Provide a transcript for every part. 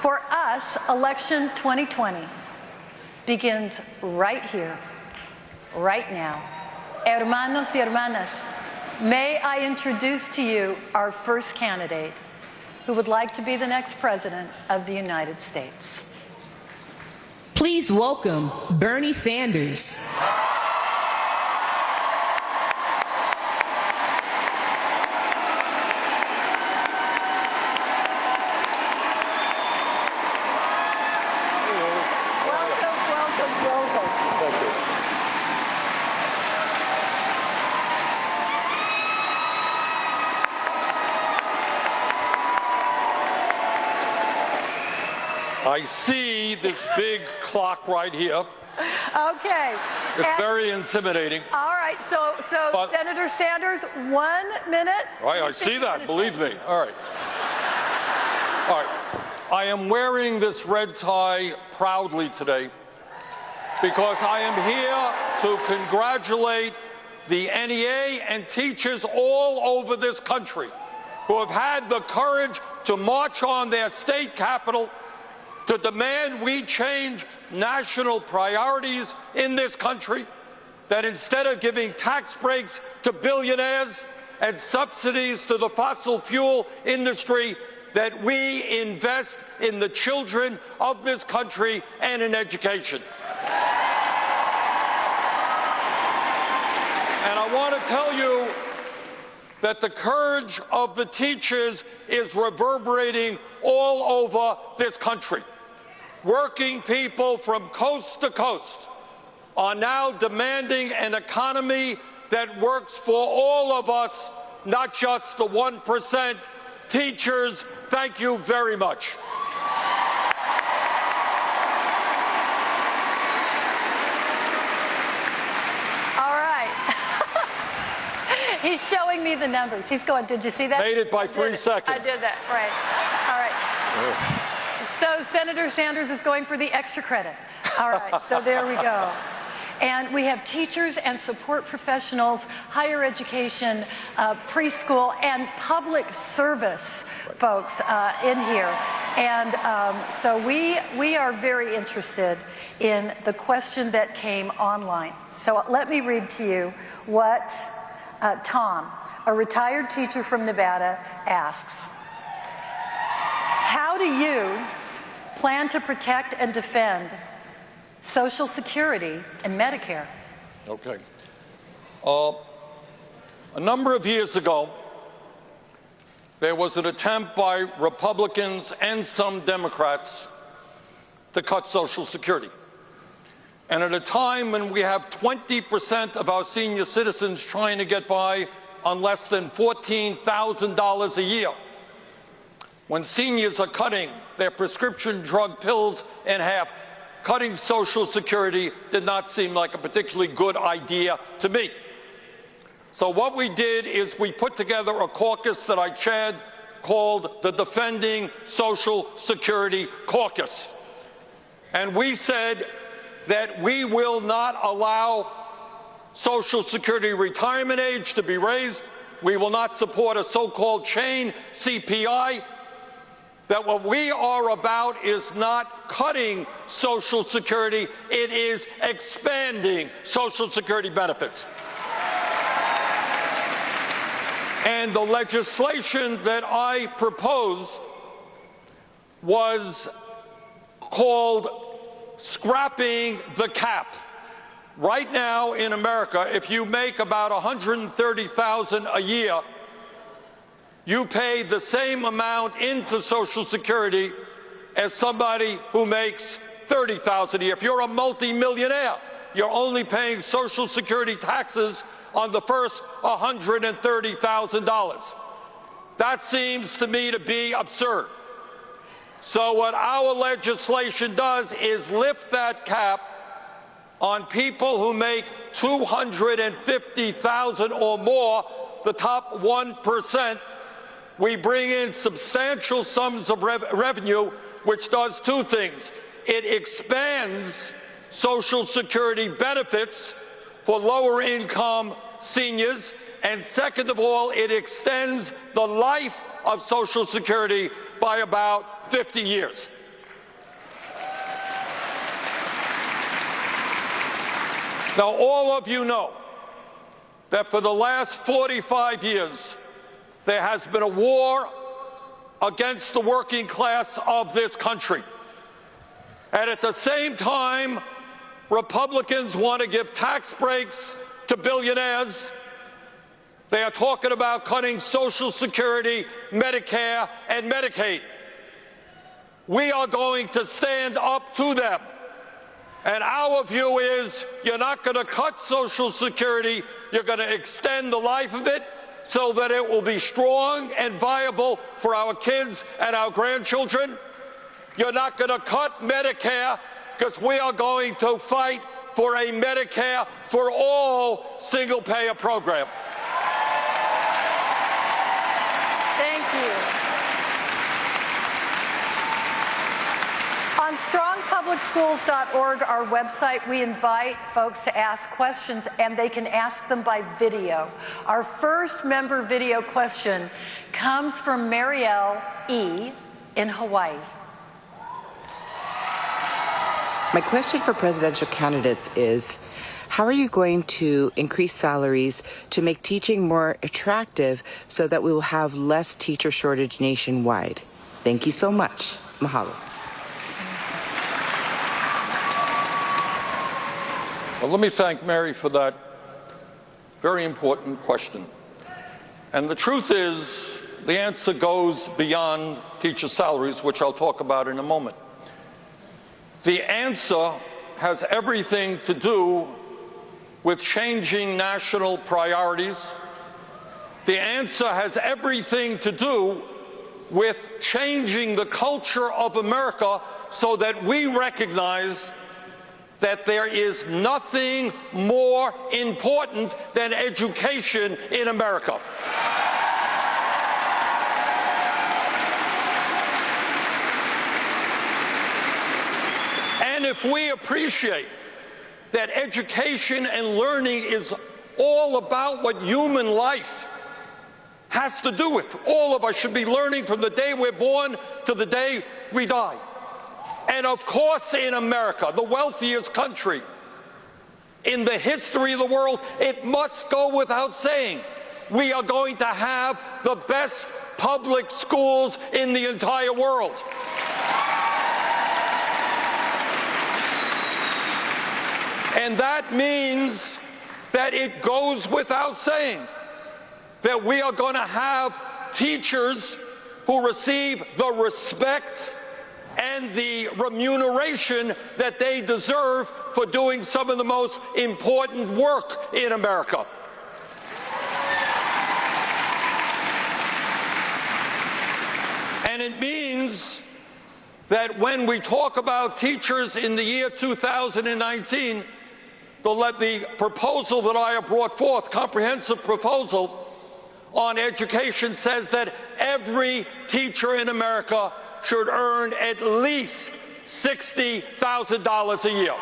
For us, election 2020 begins right here, right now. Hermanos y hermanas, may I introduce to you our first candidate who would like to be the next president of the United States. Please welcome Bernie Sanders. I see this big clock right here. Okay. It's very intimidating. All right, so Senator Sanders, 1 minute. Right, I see that, believe me. All right. All right. I am wearing this red tie proudly today because I am here to congratulate the NEA and teachers all over this country who have had the courage to march on their state capital to demand we change national priorities in this country, that instead of giving tax breaks to billionaires and subsidies to the fossil fuel industry, that we invest in the children of this country and in education. And I want to tell you that the courage of the teachers is reverberating all over this country. Working people from coast to coast are now demanding an economy that works for all of us, not just the 1%. Teachers, thank you very much. All right. He's showing me the numbers. He's going, did you see that? Made it by 3 seconds. I did that, right. All right. So Senator Sanders is going for the extra credit. All right, so there we go. And we have teachers and support professionals, higher education, preschool, and public service folks in here. And so we are very interested in the question that came online. So let me read to you what Tom, a retired teacher from Nevada, asks. How do you plan to protect and defend Social Security and Medicare? Okay. A number of years ago, there was an attempt by Republicans and some Democrats to cut Social Security. And at a time when we have 20% of our senior citizens trying to get by on less than $14,000 a year, when seniors are cutting their prescription drug pills in half, cutting Social Security did not seem like a particularly good idea to me. So what we did is we put together a caucus that I chaired called the Defending Social Security Caucus. And we said that we will not allow Social Security retirement age to be raised. We will not support a so-called chain CPI. That what we are about is not cutting Social Security, it is expanding Social Security benefits. And the legislation that I proposed was called scrapping the cap. Right now in America, if you make about $130,000 a year, you pay the same amount into Social Security as somebody who makes $30,000 a year. If you're a multimillionaire, you're only paying Social Security taxes on the first $130,000. That seems to me to be absurd. So what our legislation does is lift that cap on people who make $250,000 or more, the top 1%. We bring in substantial sums of revenue, which does two things. It expands Social Security benefits for lower income seniors, and second of all, it extends the life of Social Security by about 50 years. Now, all of you know that for the last 45 years, there has been a war against the working class of this country. And at the same time, Republicans want to give tax breaks to billionaires. They are talking about cutting Social Security, Medicare, and Medicaid. We are going to stand up to them. And our view is you're not going to cut Social Security, you're going to extend the life of it so that it will be strong and viable for our kids and our grandchildren. You're not going to cut Medicare because we are going to fight for a Medicare for all single-payer program. Thank you. On strongpublicschools.org, our website, we invite folks to ask questions, and they can ask them by video. Our first member video question comes from Marielle E. in Hawaii. My question for presidential candidates is, how are you going to increase salaries to make teaching more attractive so that we will have less teacher shortage nationwide? Thank you so much. Mahalo. Well, let me thank Mary for that very important question. And the truth is, the answer goes beyond teacher salaries, which I'll talk about in a moment. The answer has everything to do with changing national priorities. The answer has everything to do with changing the culture of America so that we recognize that there is nothing more important than education in America. And if we appreciate that education and learning is all about what human life has to do with, all of us should be learning from the day we're born to the day we die. And of course, in America, the wealthiest country in the history of the world, it must go without saying, we are going to have the best public schools in the entire world. And that means that it goes without saying that we are going to have teachers who receive the respect and the remuneration that they deserve for doing some of the most important work in America. And it means that when we talk about teachers in the year 2019, the proposal that I have brought forth, comprehensive proposal on education, says that every teacher in America should earn at least $60,000 a year.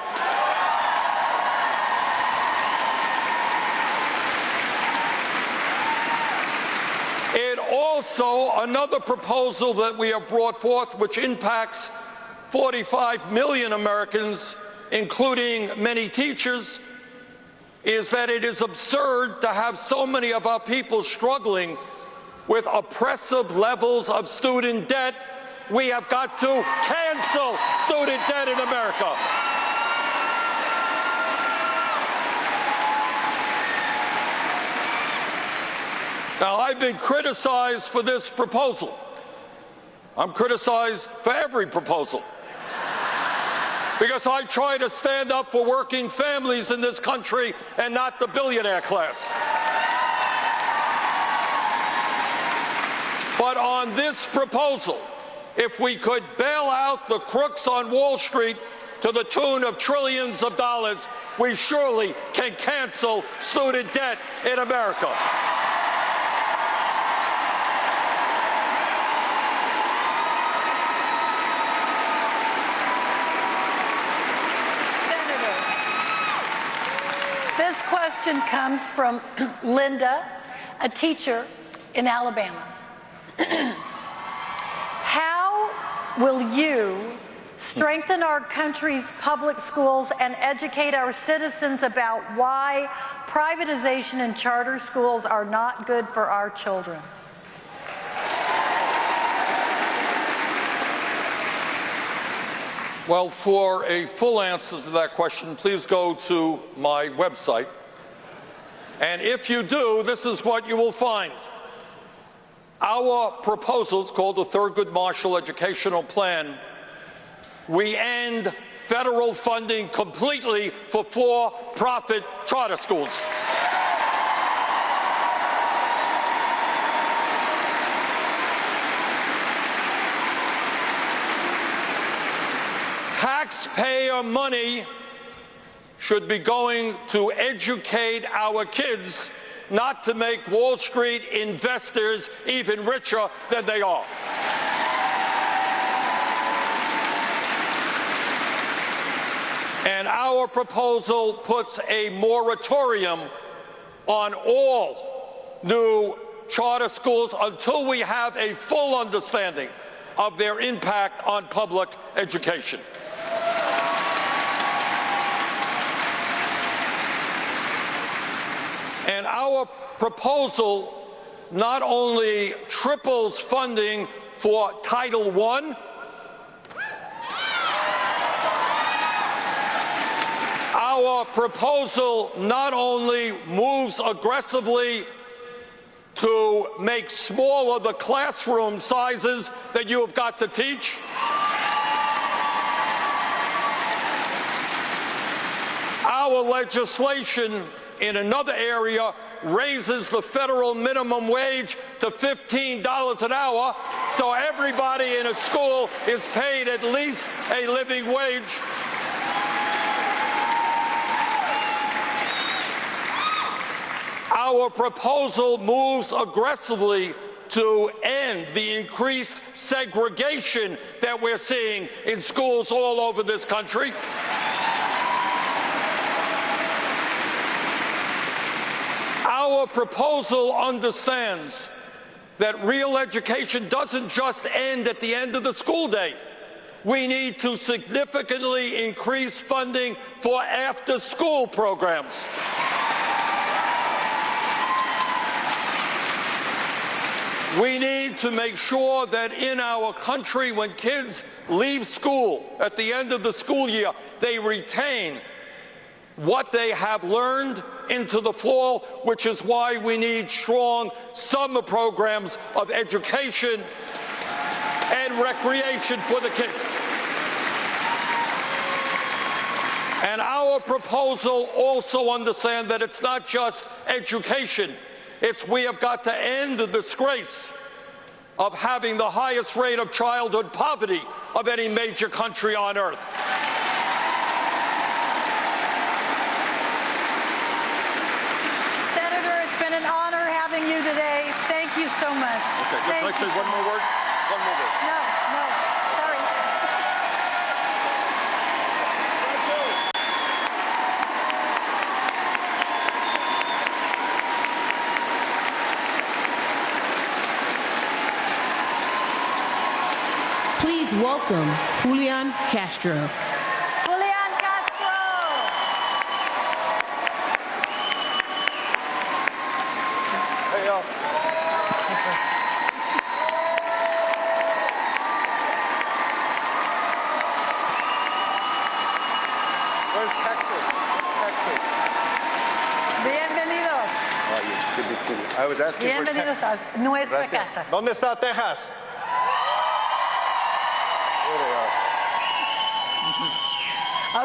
It also, another proposal that we have brought forth, which impacts 45 million Americans, including many teachers, is that it is absurd to have so many of our people struggling with oppressive levels of student debt. We have got to cancel student debt in America. Now, I've been criticized for this proposal. I'm criticized for every proposal, because I try to stand up for working families in this country and not the billionaire class. But on this proposal, if we could bail out the crooks on Wall Street to the tune of trillions of dollars, we surely can cancel student debt in America. This question comes from Linda, a teacher in Alabama. How will you strengthen our country's public schools, and educate our citizens about why privatization and charter schools are not good for our children. Well, for a full answer to that question, please go to my website. And if you do, this is what you will find. Our proposal is called the Thurgood Marshall Educational Plan. We end federal funding completely for for-profit charter schools. Taxpayer money should be going to educate our kids, not to make Wall Street investors even richer than they are. And our proposal puts a moratorium on all new charter schools until we have a full understanding of their impact on public education. And our proposal not only triples funding for Title I, our proposal not only moves aggressively to make smaller the classroom sizes that you have got to teach, our legislation in another area raises the federal minimum wage to $15 an hour, so everybody in a school is paid at least a living wage. Our proposal moves aggressively to end the increased segregation that we're seeing in schools all over this country. Our proposal understands that real education doesn't just end at the end of the school day. We need to significantly increase funding for after-school programs. We need to make sure that in our country, when kids leave school at the end of the school year, they retain what they have learned into the fall, which is why we need strong summer programs of education and recreation for the kids. And our proposal also understands that it's not just education. It's we have got to end the disgrace of having the highest rate of childhood poverty of any major country on earth. You today. Thank you so much. Okay, can I say one more word? One more word. No, sorry. Please welcome Julian Castro. Julian Castro. Hey, y'all. Where's Texas? Texas. Bienvenidos. Good to see you. I was asking for Bienvenidos Texas. a nuestra Gracias. casa. ¿Dónde está Texas? There they are.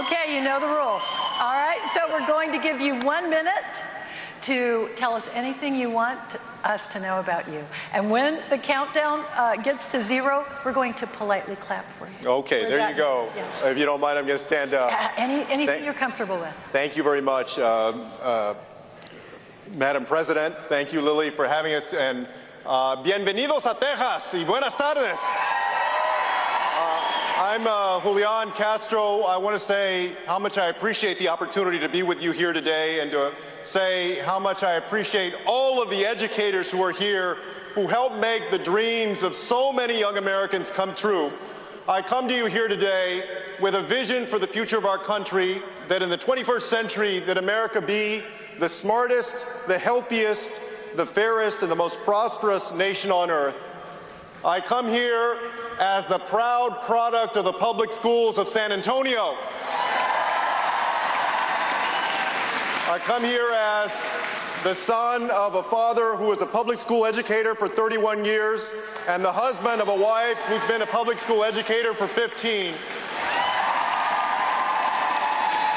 Okay, you know the rules. All right, so we're going to give you 1 minute to tell us anything you want us to know about you. And when the countdown gets to 0, we're going to politely clap for you. Okay, there you go. Yes. If you don't mind, I'm going to stand up. Anything you're comfortable with. Thank you very much, Madam President. Thank you, Lily, for having us. And bienvenidos a Texas y buenas tardes. I'm Julian Castro. I want to say how much I appreciate the opportunity to be with you here today and to say how much I appreciate all of the educators who are here who helped make the dreams of so many young Americans come true. I come to you here today with a vision for the future of our country, that in the 21st century, that America be the smartest, the healthiest, the fairest, and the most prosperous nation on earth. I come here as the proud product of the public schools of San Antonio. I come here as the son of a father who was a public school educator for 31 years and the husband of a wife who's been a public school educator for 15.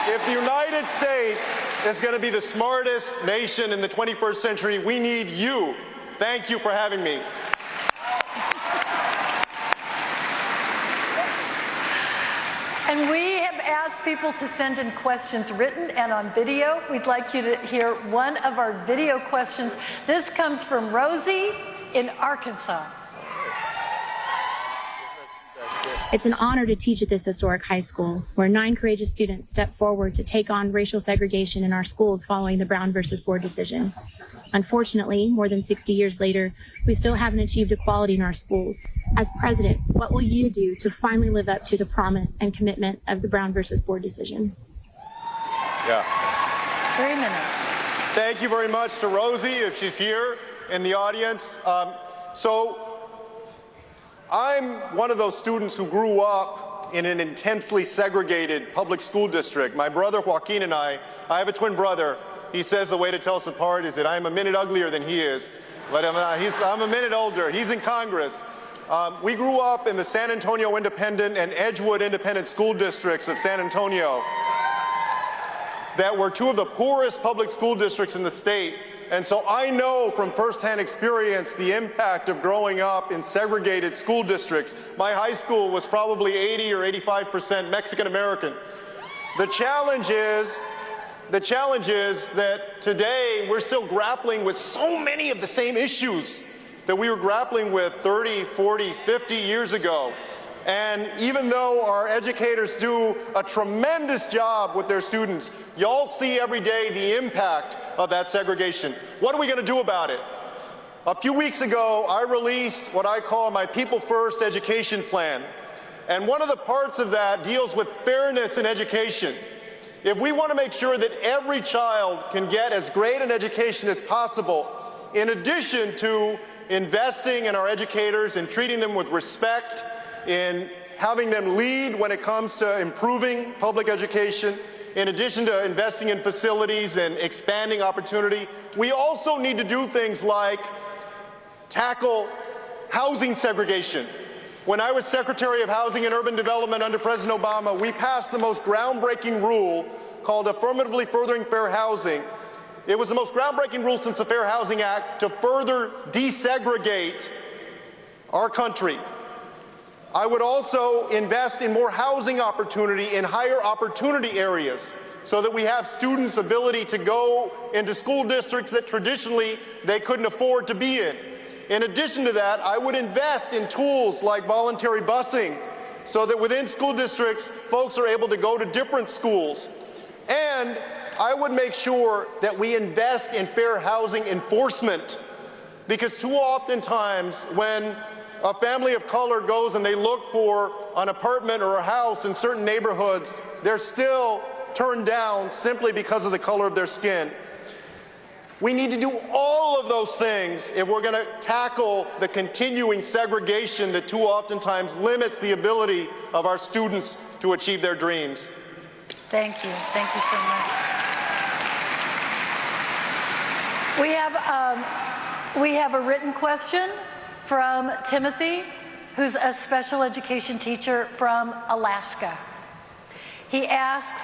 If the United States is going to be the smartest nation in the 21st century, we need you. Thank you for having me. And we have asked people to send in questions written and on video. We'd like you to hear one of our video questions. This comes from Rosie in Arkansas. It's an honor to teach at this historic high school, where 9 courageous students stepped forward to take on racial segregation in our schools following the Brown versus Board decision. Unfortunately, more than 60 years later, we still haven't achieved equality in our schools. As president, what will you do to finally live up to the promise and commitment of the Brown versus Board decision? Yeah. 3 minutes. Thank you very much to Rosie, if she's here in the audience. I'm one of those students who grew up in an intensely segregated public school district. My brother Joaquin and I have a twin brother. He says the way to tell us apart is that I'm a minute uglier than he is, but I'm a minute older. He's in Congress. We grew up in the San Antonio Independent and Edgewood Independent school districts of San Antonio that were 2 of the poorest public school districts in the state. And so I know from firsthand experience the impact of growing up in segregated school districts. My high school was probably 80 or 85% Mexican American. The challenge is that today we're still grappling with so many of the same issues that we were grappling with 30, 40, 50 years ago. And even though our educators do a tremendous job with their students, y'all see every day the impact of that segregation. What are we going to do about it? A few weeks ago, I released what I call my People First Education Plan. And one of the parts of that deals with fairness in education. If we want to make sure that every child can get as great an education as possible, in addition to investing in our educators and treating them with respect, in having them lead when it comes to improving public education, in addition to investing in facilities and expanding opportunity, we also need to do things like tackle housing segregation. When I was Secretary of Housing and Urban Development under President Obama, we passed the most groundbreaking rule called Affirmatively Furthering Fair Housing. It was the most groundbreaking rule since the Fair Housing Act to further desegregate our country. I would also invest in more housing opportunity in higher opportunity areas so that we have students' ability to go into school districts that traditionally they couldn't afford to be in. In addition to that, I would invest in tools like voluntary busing so that within school districts, folks are able to go to different schools. And I would make sure that we invest in fair housing enforcement, because too oftentimes when a family of color goes and they look for an apartment or a house in certain neighborhoods, they're still turned down simply because of the color of their skin. We need to do all of those things if we're going to tackle the continuing segregation that too oftentimes limits the ability of our students to achieve their dreams. Thank you. Thank you so much. We have a written question from Timothy, who's a special education teacher from Alaska. He asks,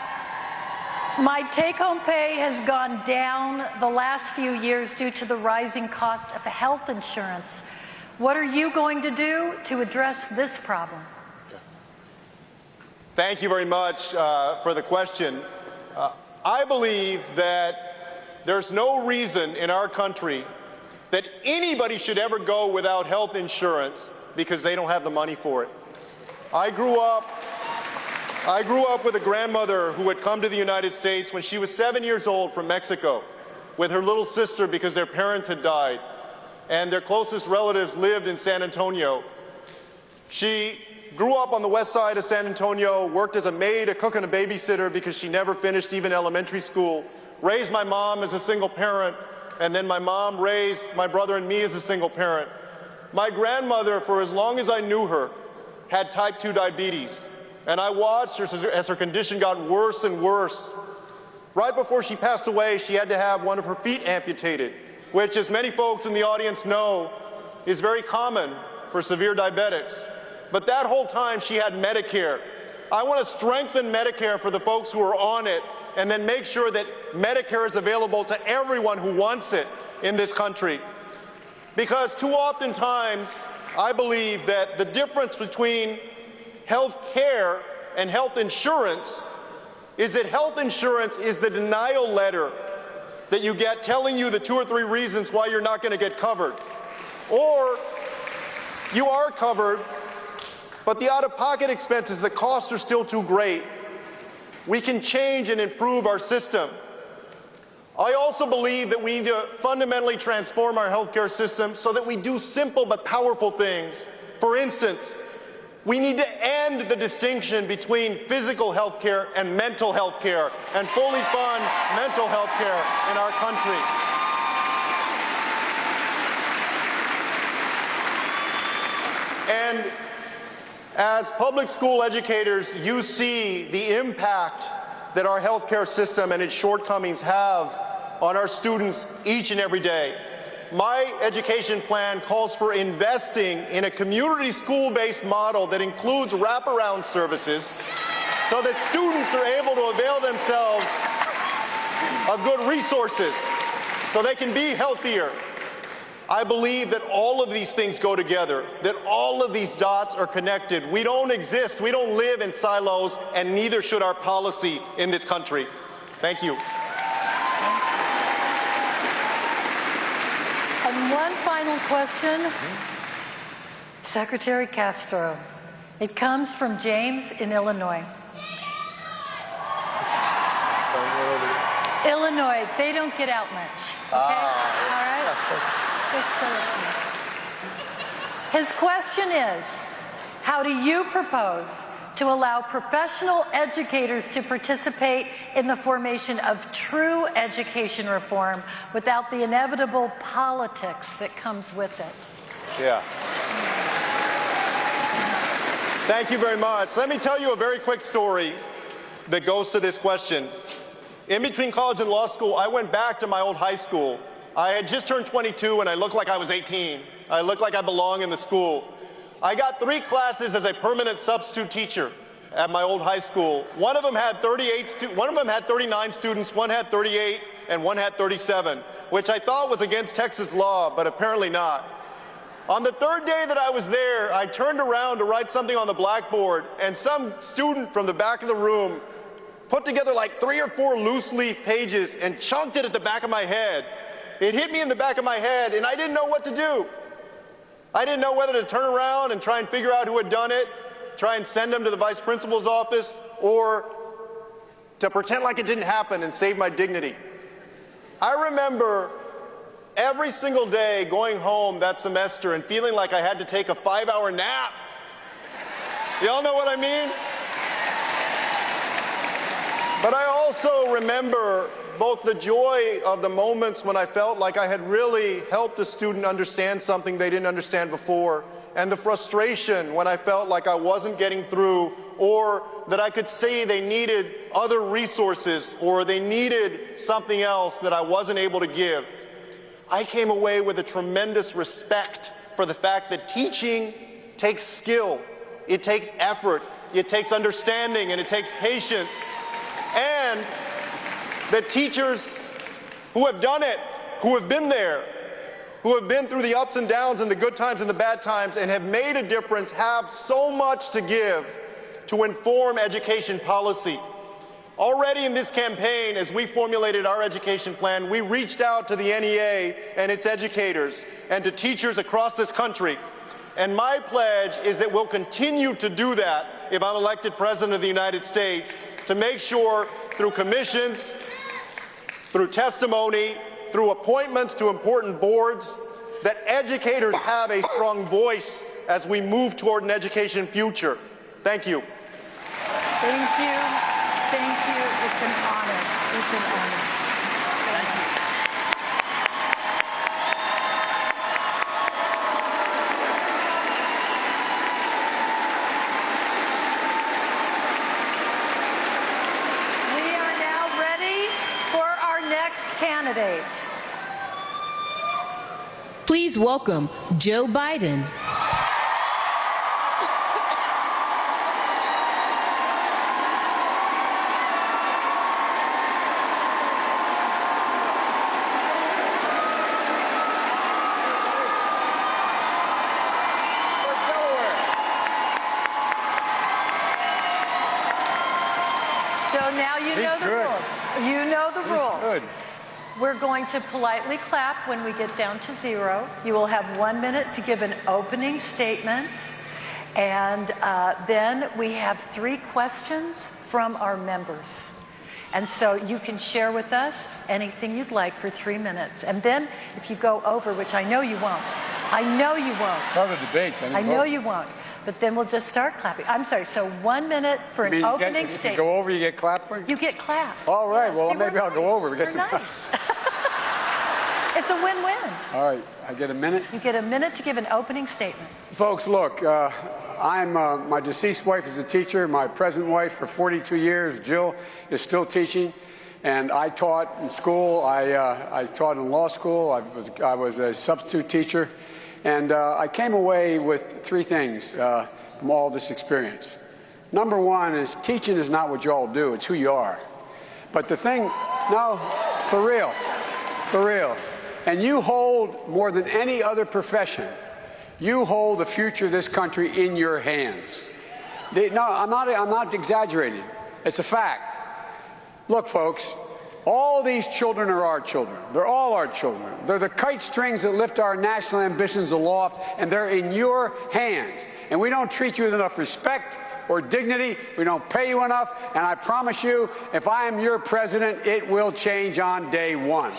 my take-home pay has gone down the last few years due to the rising cost of health insurance. What are you going to do to address this problem? Thank you very much for the question. I believe that there's no reason in our country that anybody should ever go without health insurance because they don't have the money for it. I grew up with a grandmother who had come to the United States when she was 7 years old from Mexico with her little sister because their parents had died and their closest relatives lived in San Antonio. She grew up on the west side of San Antonio, worked as a maid, a cook, and a babysitter because she never finished even elementary school, raised my mom as a single parent, and then my mom raised my brother and me as a single parent. My grandmother, for as long as I knew her, had type 2 diabetes, and I watched her as her condition got worse and worse. Right before she passed away, she had to have one of her feet amputated, which, as many folks in the audience know, is very common for severe diabetics. But that whole time, she had Medicare. I want to strengthen Medicare for the folks who are on it, and then make sure that Medicare is available to everyone who wants it in this country. Because too often times, I believe that the difference between health care and health insurance is that health insurance is the denial letter that you get telling you the 2 or 3 reasons why you're not going to get covered. Or you are covered, but the out-of-pocket expenses, the costs are still too great. We can change and improve our system. I also believe that we need to fundamentally transform our healthcare system so that we do simple but powerful things. For instance, we need to end the distinction between physical health care and mental health care and fully fund mental health care in our country. And as public school educators, you see the impact that our healthcare system and its shortcomings have on our students each and every day. My education plan calls for investing in a community school-based model that includes wraparound services so that students are able to avail themselves of good resources so they can be healthier. I believe that all of these things go together, that all of these dots are connected. We don't exist, we don't live in silos, and neither should our policy in this country. Thank you. And one final question. Secretary Castro. It comes from James in Illinois. Illinois, they don't get out much. Okay? All right? Just so it's known. His question is, how do you propose to allow professional educators to participate in the formation of true education reform without the inevitable politics that comes with it? Yeah. Thank you very much. Let me tell you a very quick story that goes to this question. In between college and law school, I went back to my old high school. I had just turned 22 and I looked like I was 18. I looked like I belonged in the school. I got 3 classes as a permanent substitute teacher at my old high school. One of them had 39 students, one had 38, and one had 37, which I thought was against Texas law, but apparently not. On the 3rd day that I was there, I turned around to write something on the blackboard, and some student from the back of the room put together like 3 or 4 loose leaf pages and chunked it at the back of my head. It hit me in the back of my head, and I didn't know what to do. I didn't know whether to turn around and try and figure out who had done it, try and send them to the vice principal's office, or to pretend like it didn't happen and save my dignity. I remember every single day going home that semester and feeling like I had to take a 5-hour nap. Y'all know what I mean? But I also remember both the joy of the moments when I felt like I had really helped a student understand something they didn't understand before, and the frustration when I felt like I wasn't getting through, or that I could see they needed other resources or they needed something else that I wasn't able to give. I came away with a tremendous respect for the fact that teaching takes skill, it takes effort, it takes understanding, and it takes patience. And that teachers who have done it, who have been there, who have been through the ups and downs and the good times and the bad times and have made a difference, have so much to give to inform education policy. Already in this campaign, as we formulated our education plan, we reached out to the NEA and its educators and to teachers across this country. And my pledge is that we'll continue to do that if I'm elected President of the United States, to make sure through commissions, through testimony, through appointments to important boards, that educators have a strong voice as we move toward an education future. Thank you. Thank you. Thank you. It's an honor. It's an honor. Thank you. We are now ready for our next candidate. Please welcome Joe Biden. So now you know the rules. You know the rules. Good. We're going to politely clap when we get down to 0. You will have 1 minute to give an opening statement. And then we have 3 questions from our members. And so you can share with us anything you'd like for 3 minutes. And then if you go over, which I know you won't, I know you won't. Other debates. I know you won't. But then we'll just start clapping. I'm sorry, so 1 minute for an opening statement. If you go over, you get clapped for? You get clapped. All right, Yeah, well, see, maybe I'll go over. We're nice. It's a win-win. All right, I get a minute? You get a minute to give an opening statement. Folks, look, my deceased wife is a teacher. My present wife for 42 years, Jill, is still teaching. And I taught in school. I taught in law school. I was a substitute teacher. And I came away with 3 things from all this experience. Number 1 is teaching is not what you all do, it's who you are. But the thing, no, for real. And you hold, more than any other profession, you hold the future of this country in your hands. No, I'm not exaggerating. It's a fact. Look, folks, all these children are our children. They're all our children. They're the kite strings that lift our national ambitions aloft, and they're in your hands. And we don't treat you with enough respect or dignity. We don't pay you enough. And I promise you, if I am your president, it will change on day 1.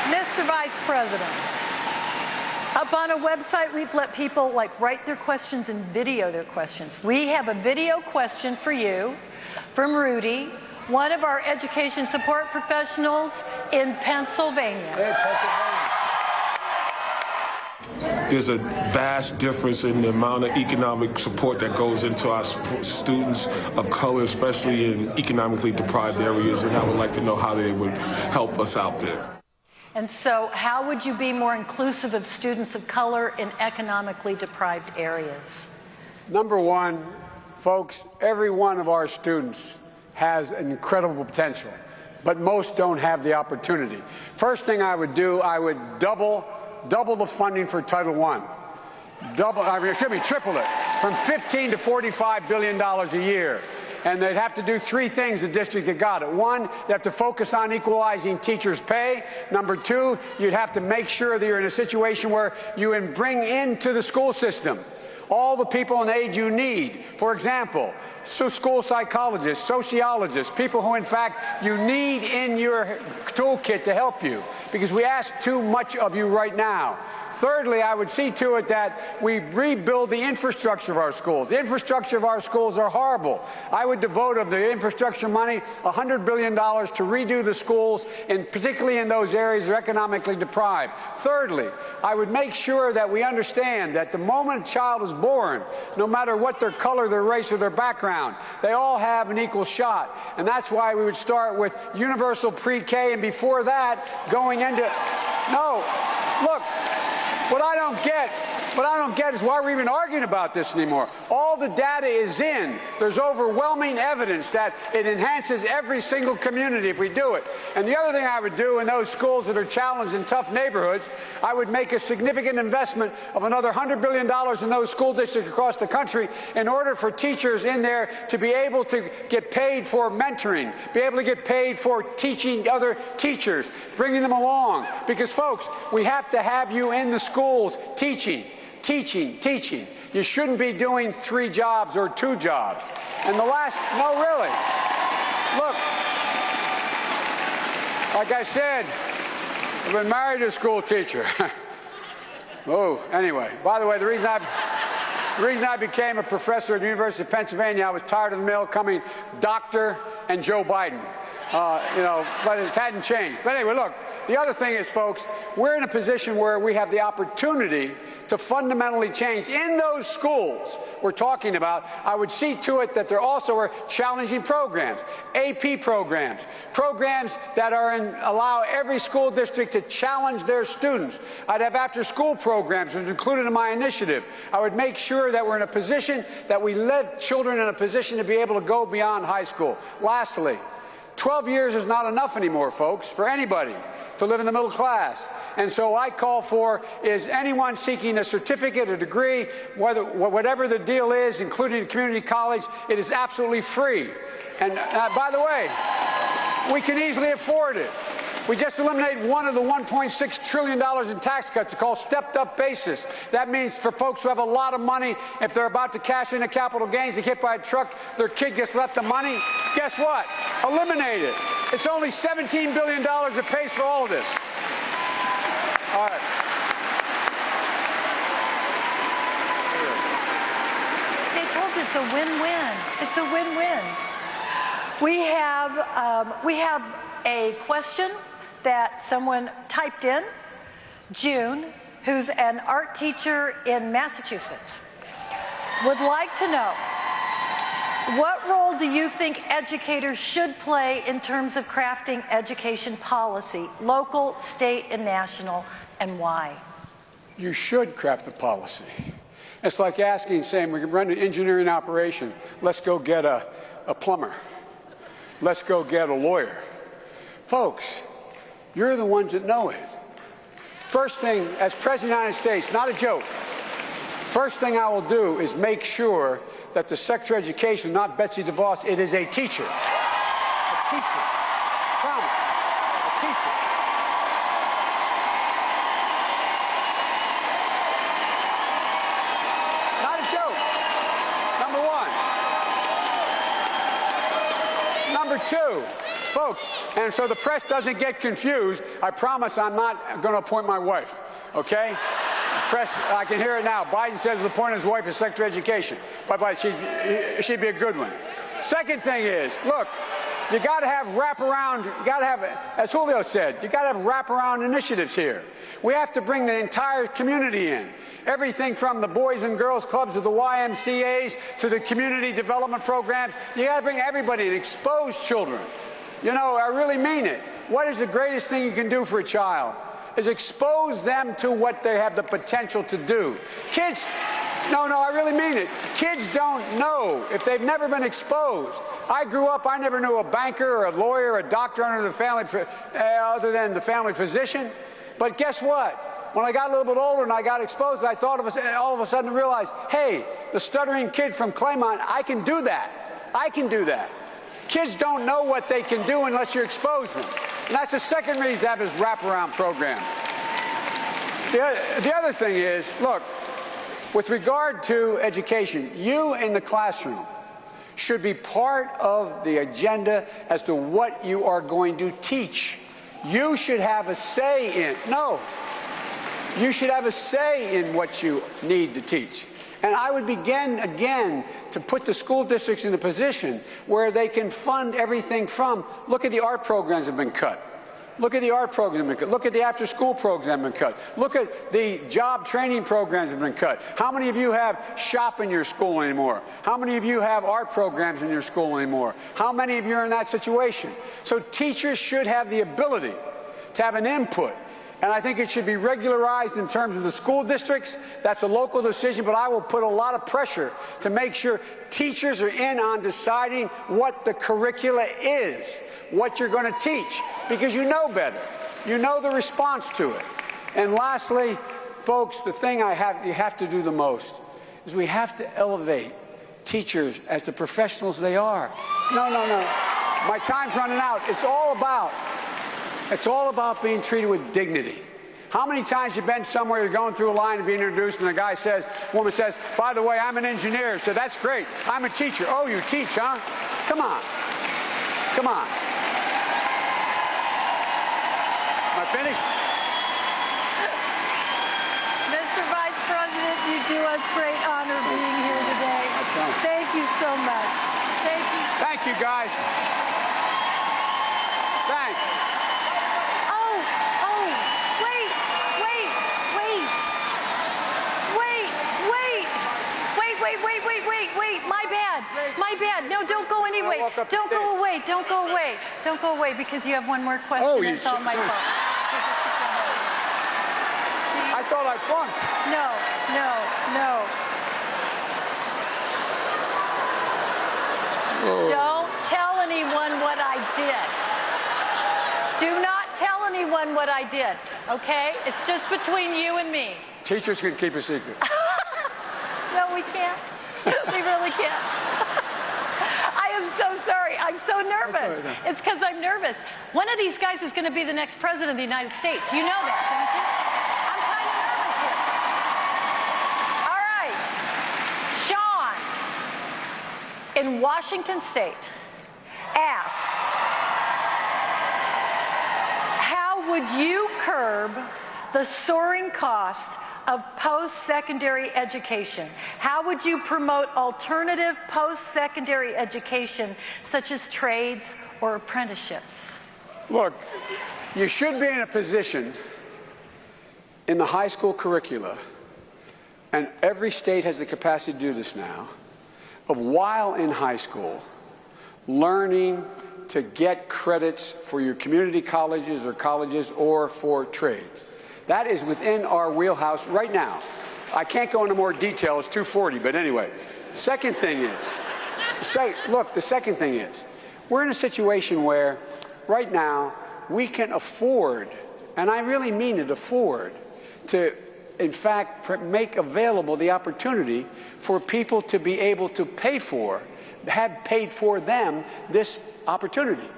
Mr. Vice President, up on a website, we've let people write their questions and video their questions. We have a video question for you from Rudy, one of our education support professionals in Pennsylvania. Hey, Pennsylvania. There's a vast difference in the amount of economic support that goes into our students of color, especially in economically deprived areas, and I would like to know how they would help us out there. And so how would you be more inclusive of students of color in economically deprived areas? Number 1, folks, every one of our students has an incredible potential, but most don't have the opportunity. First thing I would do, I would double the funding for Title I. Triple it, from $15 to $45 billion a year. And they'd have to do 3 things, the district that got it. 1, they have to focus on equalizing teachers' pay. Number 2, you'd have to make sure that you're in a situation where you bring into the school system all the people and aid you need. For example, school psychologists, sociologists, people who, in fact, you need in your toolkit to help you, because we ask too much of you right now. Thirdly, I would see to it that we rebuild the infrastructure of our schools. The infrastructure of our schools are horrible. I would devote of the infrastructure money $100 billion to redo the schools, and particularly in those areas that are economically deprived. Thirdly, I would make sure that we understand that the moment a child is born, no matter what their color, their race, or their background, they all have an equal shot. And that's why we would start with universal pre-K, and before that, going into... No, look. What I don't get is why we're even arguing about this anymore. All the data is in. There's overwhelming evidence that it enhances every single community if we do it. And the other thing I would do in those schools that are challenged in tough neighborhoods, I would make a significant investment of another $100 billion in those school districts across the country in order for teachers in there to be able to get paid for mentoring, be able to get paid for teaching other teachers, bringing them along. Because, folks, we have to have you in the schools teaching. You shouldn't be doing 3 jobs or 2 jobs. And the last, no, really. Look, Like I said, I've been married to a school teacher. Oh, anyway, by the way, the reason I became a professor at the University of Pennsylvania, I was tired of the mail coming Dr. and Joe Biden. But it hadn't changed. But anyway, look, the other thing is, folks, we're in a position where we have the opportunity to fundamentally change. In those schools we're talking about, I would see to it that there also are challenging programs, AP programs, programs that allow every school district to challenge their students. I'd have after-school programs, which is included in my initiative. I would make sure that we're in a position that we let children in a position to be able to go beyond high school. Lastly, 12 years is not enough anymore, folks, for anybody to live in the middle class. And so I call for is anyone seeking a certificate, a degree, whatever the deal is, including a community college, it is absolutely free. And by the way, we can easily afford it. We just eliminated one of the $1.6 trillion in tax cuts. It's called stepped-up basis. That means for folks who have a lot of money, if they're about to cash in a capital gains, they get hit by a truck, their kid gets left the money. Guess what? Eliminate it. It's only $17 billion that pays for all of this. All right. See, I told you it's a win-win. It's a win-win. We have a question that someone typed in, June, who's an art teacher in Massachusetts, would like to know, what role do you think educators should play in terms of crafting education policy, local, state, and national, and why? You should craft a policy. It's like saying, we can run an engineering operation. Let's go get a plumber. Let's go get a lawyer. Folks, you're the ones that know it. First thing, as President of the United States, not a joke, first thing I will do is make sure that the Secretary of Education, not Betsy DeVos, it is a teacher. A teacher. Promise. A teacher. Not a joke. Number one. Number two, folks, and so the press doesn't get confused, I promise I'm not going to appoint my wife, okay? Press, I can hear it now. Biden says he'll appoint his wife as Secretary of Education. Bye-bye, she'd be a good one. Second thing is, look, you got to have wraparound, you got to have, as Julio said, you got to have wraparound initiatives here. We have to bring the entire community in. Everything from the Boys and Girls Clubs to the YMCAs to the community development programs. You got to bring everybody in, expose children. You know, I really mean it. What is the greatest thing you can do for a child? Is expose them to what they have the potential to do. Kids, no, I really mean it. Kids don't know if they've never been exposed. I grew up, I never knew a banker or a lawyer or a doctor other than the family physician. But guess what? When I got a little bit older and I got exposed, I thought all of a sudden realized, hey, the stuttering kid from Claymont, I can do that. I can do that. Kids don't know what they can do unless you expose them. And that's the second reason to have this wraparound program. The other thing is, look, with regard to education, you in the classroom should be part of the agenda as to what you are going to teach. You should have a say in, you should have a say in what you need to teach. And I would begin again to put the school districts in a position where they can fund everything from, look at the art programs that have been cut. Look at the art program that have been cut. Look at the after-school programs that have been cut. Look at the job training programs that have been cut. How many of you have shop in your school anymore? How many of you have art programs in your school anymore? How many of you are in that situation? So teachers should have the ability to have an input. And I think it should be regularized in terms of the school districts. That's a local decision, but I will put a lot of pressure to make sure teachers are in on deciding what the curricula is, what you're going to teach, because you know better. You know the response to it. And lastly, folks, the thing you have to do the most is we have to elevate teachers as the professionals they are. No. My time's running out. It's all about being treated with dignity. How many times you've been somewhere, you're going through a line and being introduced, and a woman says, by the way, I'm an engineer. So that's great. I'm a teacher. Oh, you teach, huh? Come on. Come on. finished? Mr. Vice President, you do us great honor being here today. Thank you so much. Thank you. Thank you, guys. Thanks. Oh, wait. My bad. No, don't go anyway. Don't go away. Don't go away because you have one more question. Oh, it's all my fault. I thought I flunked. No. Don't tell anyone what I did. Do not tell anyone what I did, okay? It's just between you and me. Teachers can keep a secret. No, we can't. We really can't. I am so sorry. I'm so nervous. It's because I'm nervous. One of these guys is going to be the next president of the United States. You know that, don't you? I'm kind of nervous here. All right. Sean, in Washington State, asks, how would you curb the soaring cost of post-secondary education? How would you promote alternative post-secondary education, such as trades or apprenticeships? Look, you should be in a position in the high school curricula, and every state has the capacity to do this now, of while in high school, learning to get credits for your community colleges or for trades. That is within our wheelhouse right now. I can't go into more detail, it's 2:40, but anyway. Second thing is, the second thing is, we're in a situation where right now we can afford, and I really mean it, afford, to in fact make available the opportunity for people to be able to have paid for them this opportunity.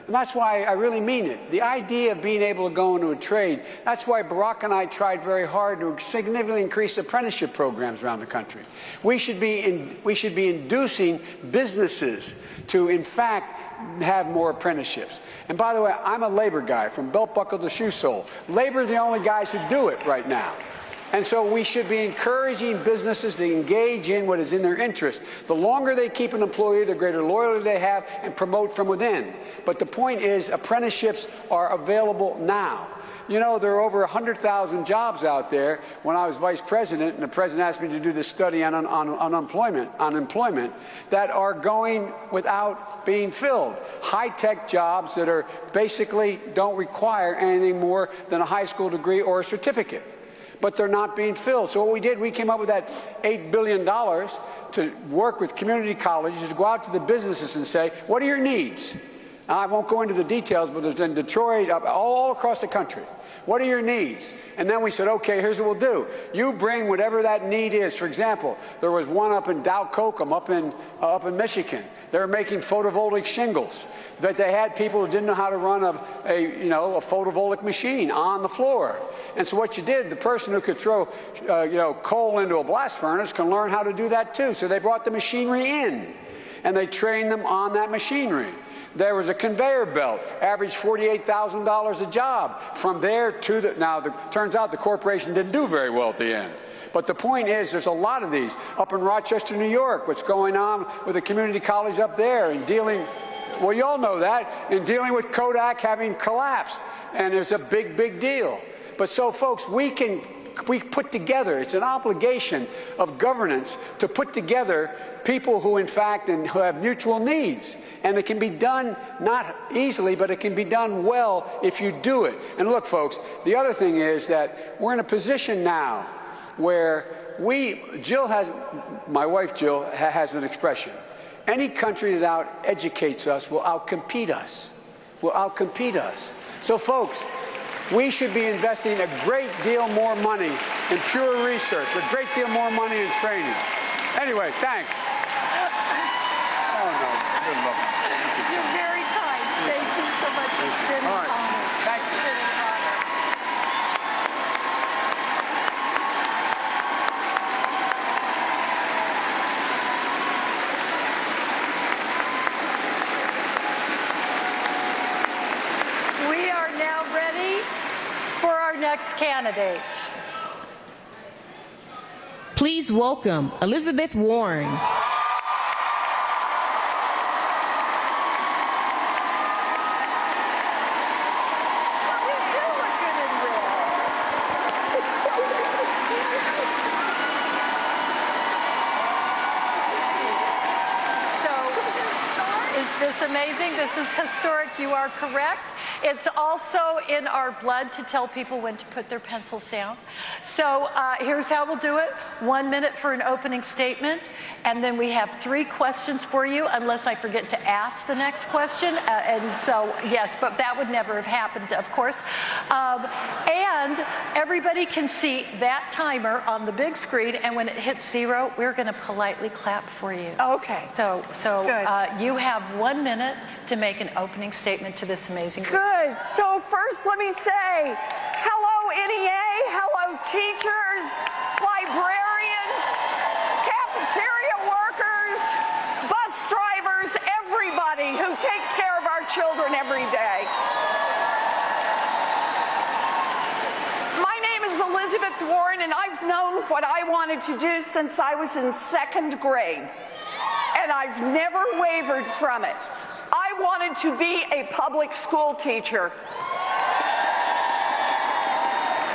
And that's why I really mean it. The idea of being able to go into a trade, that's why Barack and I tried very hard to significantly increase apprenticeship programs around the country. We should be inducing businesses to, in fact, have more apprenticeships. And by the way, I'm a labor guy, from belt buckle to shoe sole. Labor are the only guys who do it right now. And so we should be encouraging businesses to engage in what is in their interest. The longer they keep an employee, the greater loyalty they have, and promote from within. But the point is, apprenticeships are available now. You know, there are over 100,000 jobs out there. When I was vice president, and the president asked me to do this study on unemployment, that are going without being filled. High-tech jobs that are basically don't require anything more than a high school degree or a certificate. But they're not being filled. So what we did, we came up with that $8 billion to work with community colleges, to go out to the businesses and say, what are your needs? Now, I won't go into the details, but there's in Detroit, all across the country. What are your needs? And then we said, okay, here's what we'll do. You bring whatever that need is. For example, there was one up in Dow Kokum, up in Michigan. They were making photovoltaic shingles. But they had people who didn't know how to run a photovoltaic machine on the floor. And so what you did, the person who could throw coal into a blast furnace can learn how to do that too. So they brought the machinery in, and they trained them on that machinery. There was a conveyor belt, averaged $48,000 a job. From there to turns out the corporation didn't do very well at the end. But the point is, there's a lot of these. Up in Rochester, New York, what's going on with the community college up there and dealing, well, you all know that, in dealing with Kodak having collapsed. And it's a big, big deal. But so, folks, we put together, it's an obligation of governance to put together people who, in fact, who have mutual needs. And it can be done not easily, but it can be done well if you do it. And look, folks, the other thing is that we're in a position now where my wife Jill has an expression. Any country that out-educates us will outcompete us. So, folks, we should be investing a great deal more money in pure research, a great deal more money in training. Anyway, thanks. Oh, no, good luck. You're very kind. Thank you so much. It's been an honor. Thank you. It's been an honor. We are now ready next candidates. Please welcome Elizabeth Warren. This amazing. This is historic. You are correct. It's also in our blood to tell people when to put their pencils down. So here's how we'll do it. 1 minute for an opening statement, and then we have 3 questions for you, unless I forget to ask the next question. And so, yes, but that would never have happened, of course. And everybody can see that timer on the big screen, and when it hits 0, we're going to politely clap for you. Okay. So you have 1 minute to make an opening statement to this amazing group. Good. So first, let me say hello, NEA, hello, teachers, librarians, cafeteria workers, bus drivers, everybody who takes care of our children every day. My name is Elizabeth Warren, and I've known what I wanted to do since I was in 2nd grade, and I've never wavered from it. I wanted to be a public school teacher.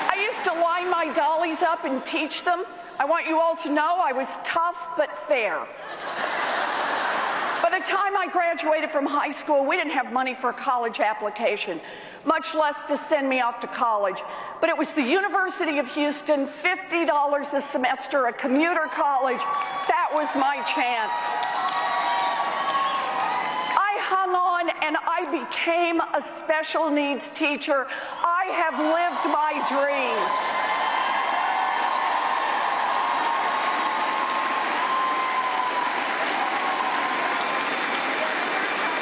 I used to line my dollies up and teach them. I want you all to know I was tough but fair. By the time I graduated from high school, we didn't have money for a college application, much less to send me off to college. But it was the University of Houston, $50 a semester, a commuter college. That was my chance. Hung on and I became a special needs teacher. I have lived my dream.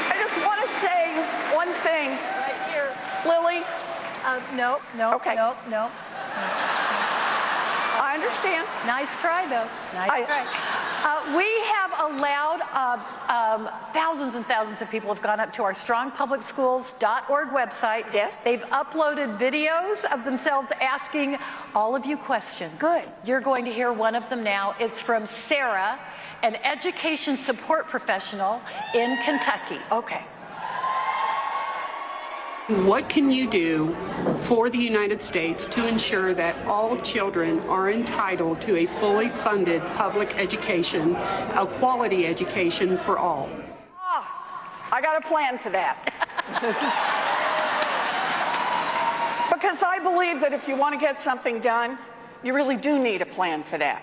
I just want to say one thing. Right here. Lily? No. Okay. No. I understand. Nice try, though. Nice try. We have allowed thousands and thousands of people have gone up to our strongpublicschools.org website. Yes. They've uploaded videos of themselves asking all of you questions. Good. You're going to hear one of them now. It's from Sarah, an education support professional in Kentucky. Okay. What can you do for the United States to ensure that all children are entitled to a fully funded public education, a quality education for all? I got a plan for that. Because I believe that if you want to get something done, you really do need a plan for that.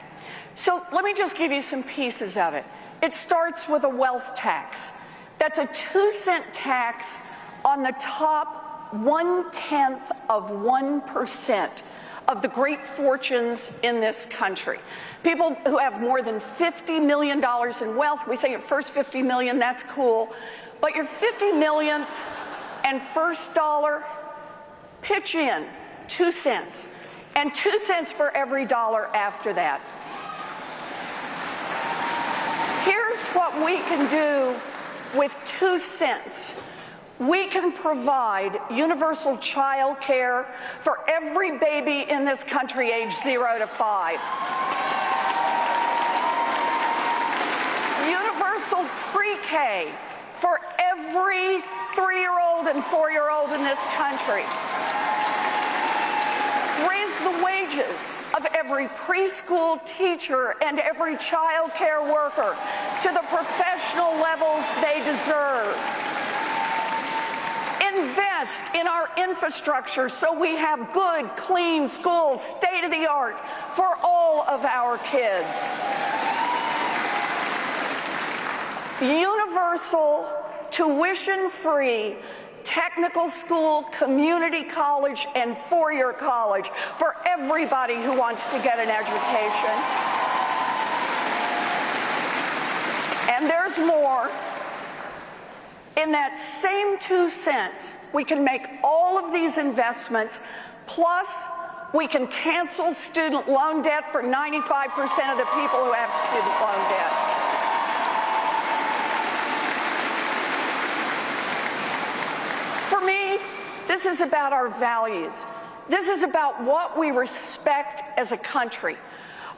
So let me just give you some pieces of it. It starts with a wealth tax. That's a 2-cent tax on the top 0.1% of the great fortunes in this country. People who have more than $50 million in wealth, we say your first $50 million, that's cool, but your 50 millionth and first dollar, pitch in 2 cents, and 2 cents for every dollar after that. Here's what we can do with 2 cents. We can provide universal child care for every baby in this country aged 0 to 5. Universal pre-K for every 3-year-old and 4-year-old in this country. Raise the wages of every preschool teacher and every child care worker to the professional levels they deserve. Invest in our infrastructure so we have good, clean schools, state-of-the-art, for all of our kids. Universal, tuition-free, technical school, community college, and four-year college for everybody who wants to get an education. And there's more. In that same 2 cents, we can make all of these investments, plus we can cancel student loan debt for 95% of the people who have student loan debt. For me, this is about our values. This is about what we respect as a country.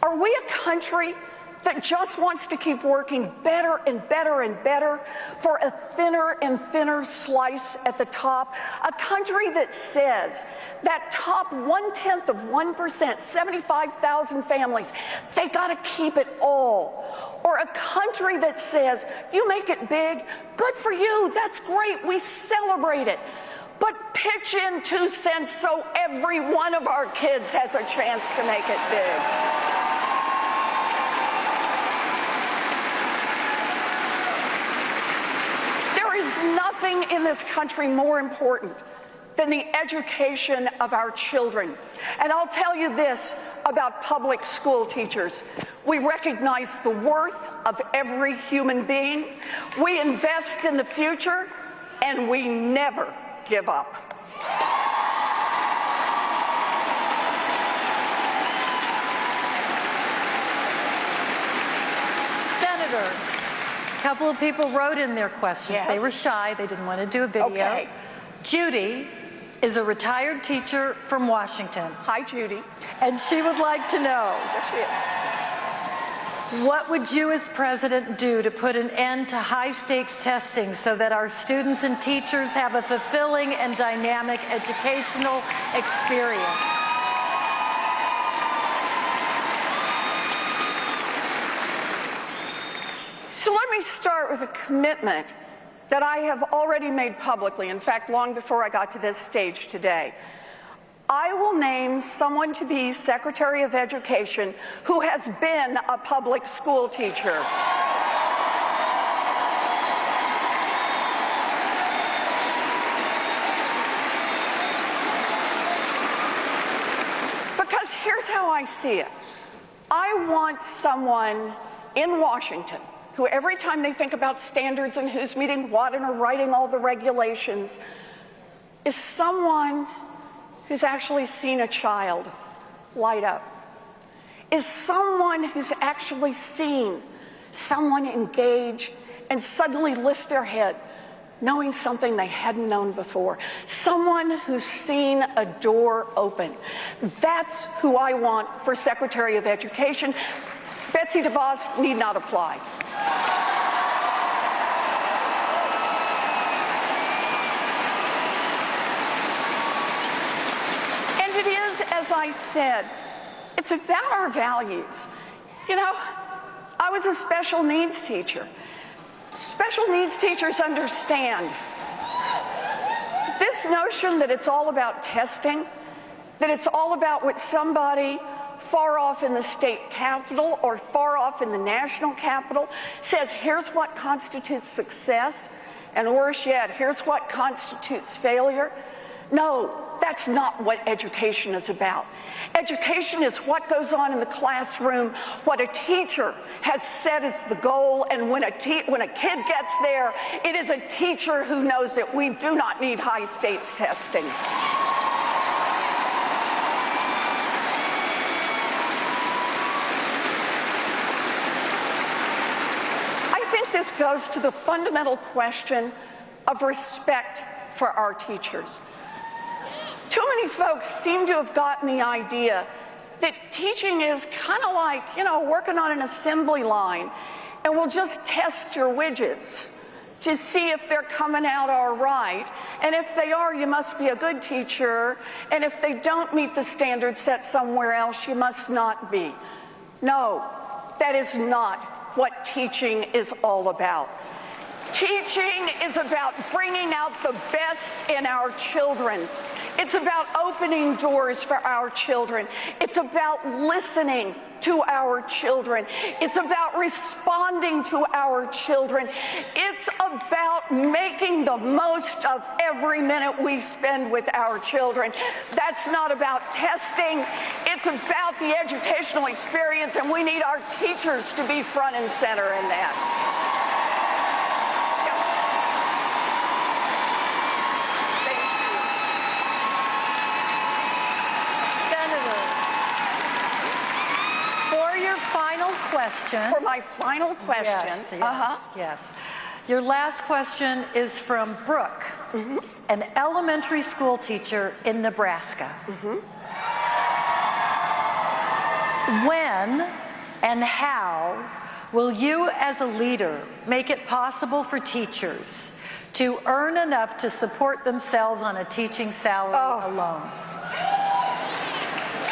Are we a country that just wants to keep working better and better and better for a thinner and thinner slice at the top? A country that says that top 0.1%, 75,000 families, they gotta keep it all. Or a country that says, you make it big, good for you, that's great, we celebrate it. But pitch in 2 cents so every one of our kids has a chance to make it big. There is nothing in this country more important than the education of our children. And I'll tell you this about public school teachers. We recognize the worth of every human being. We invest in the future, and we never give up. Senator, a couple of people wrote in their questions. Yes. They were shy. They didn't want to do a video. Okay. Judy is a retired teacher from Washington. Hi, Judy. And she would like to know, There she is. what would you as president do to put an end to high-stakes testing so that our students and teachers have a fulfilling and dynamic educational experience? So let me start with a commitment that I have already made publicly, in fact, long before I got to this stage today. I will name someone to be Secretary of Education who has been a public school teacher. Because here's how I see it. I want someone in Washington who every time they think about standards and who's meeting what and are writing all the regulations is someone who's actually seen a child light up, is someone who's actually seen someone engage and suddenly lift their head, knowing something they hadn't known before, someone who's seen a door open. That's who I want for Secretary of Education. Betsy DeVos need not apply. And it is, as I said, it's about our values. You know, I was a special needs teacher. Special needs teachers understand this notion that it's all about testing, that it's all about what somebody far off in the state capitol or far off in the national capital says, here's what constitutes success, and worse yet, here's what constitutes failure. No, that's not what education is about. Education is what goes on in the classroom, what a teacher has set as the goal, and when a kid gets there, it is a teacher who knows that we do not need high-stakes testing. This goes to the fundamental question of respect for our teachers. Too many folks seem to have gotten the idea that teaching is kind of like, you know, working on an assembly line, and we'll just test your widgets to see if they're coming out all right. And if they are, you must be a good teacher. And if they don't meet the standards set somewhere else, you must not be. No, that is not what teaching is all about. Teaching is about bringing out the best in our children. It's about opening doors for our children. It's about listening to our children. It's about responding to our children. It's about making the most of every minute we spend with our children. That's not about testing. It's about the educational experience, and we need our teachers to be front and center in that. For your final question. For my final question. Yes, yes, yes. Your last question is from Brooke, an elementary school teacher in Nebraska. When and how will you as a leader make it possible for teachers to earn enough to support themselves on a teaching salary alone?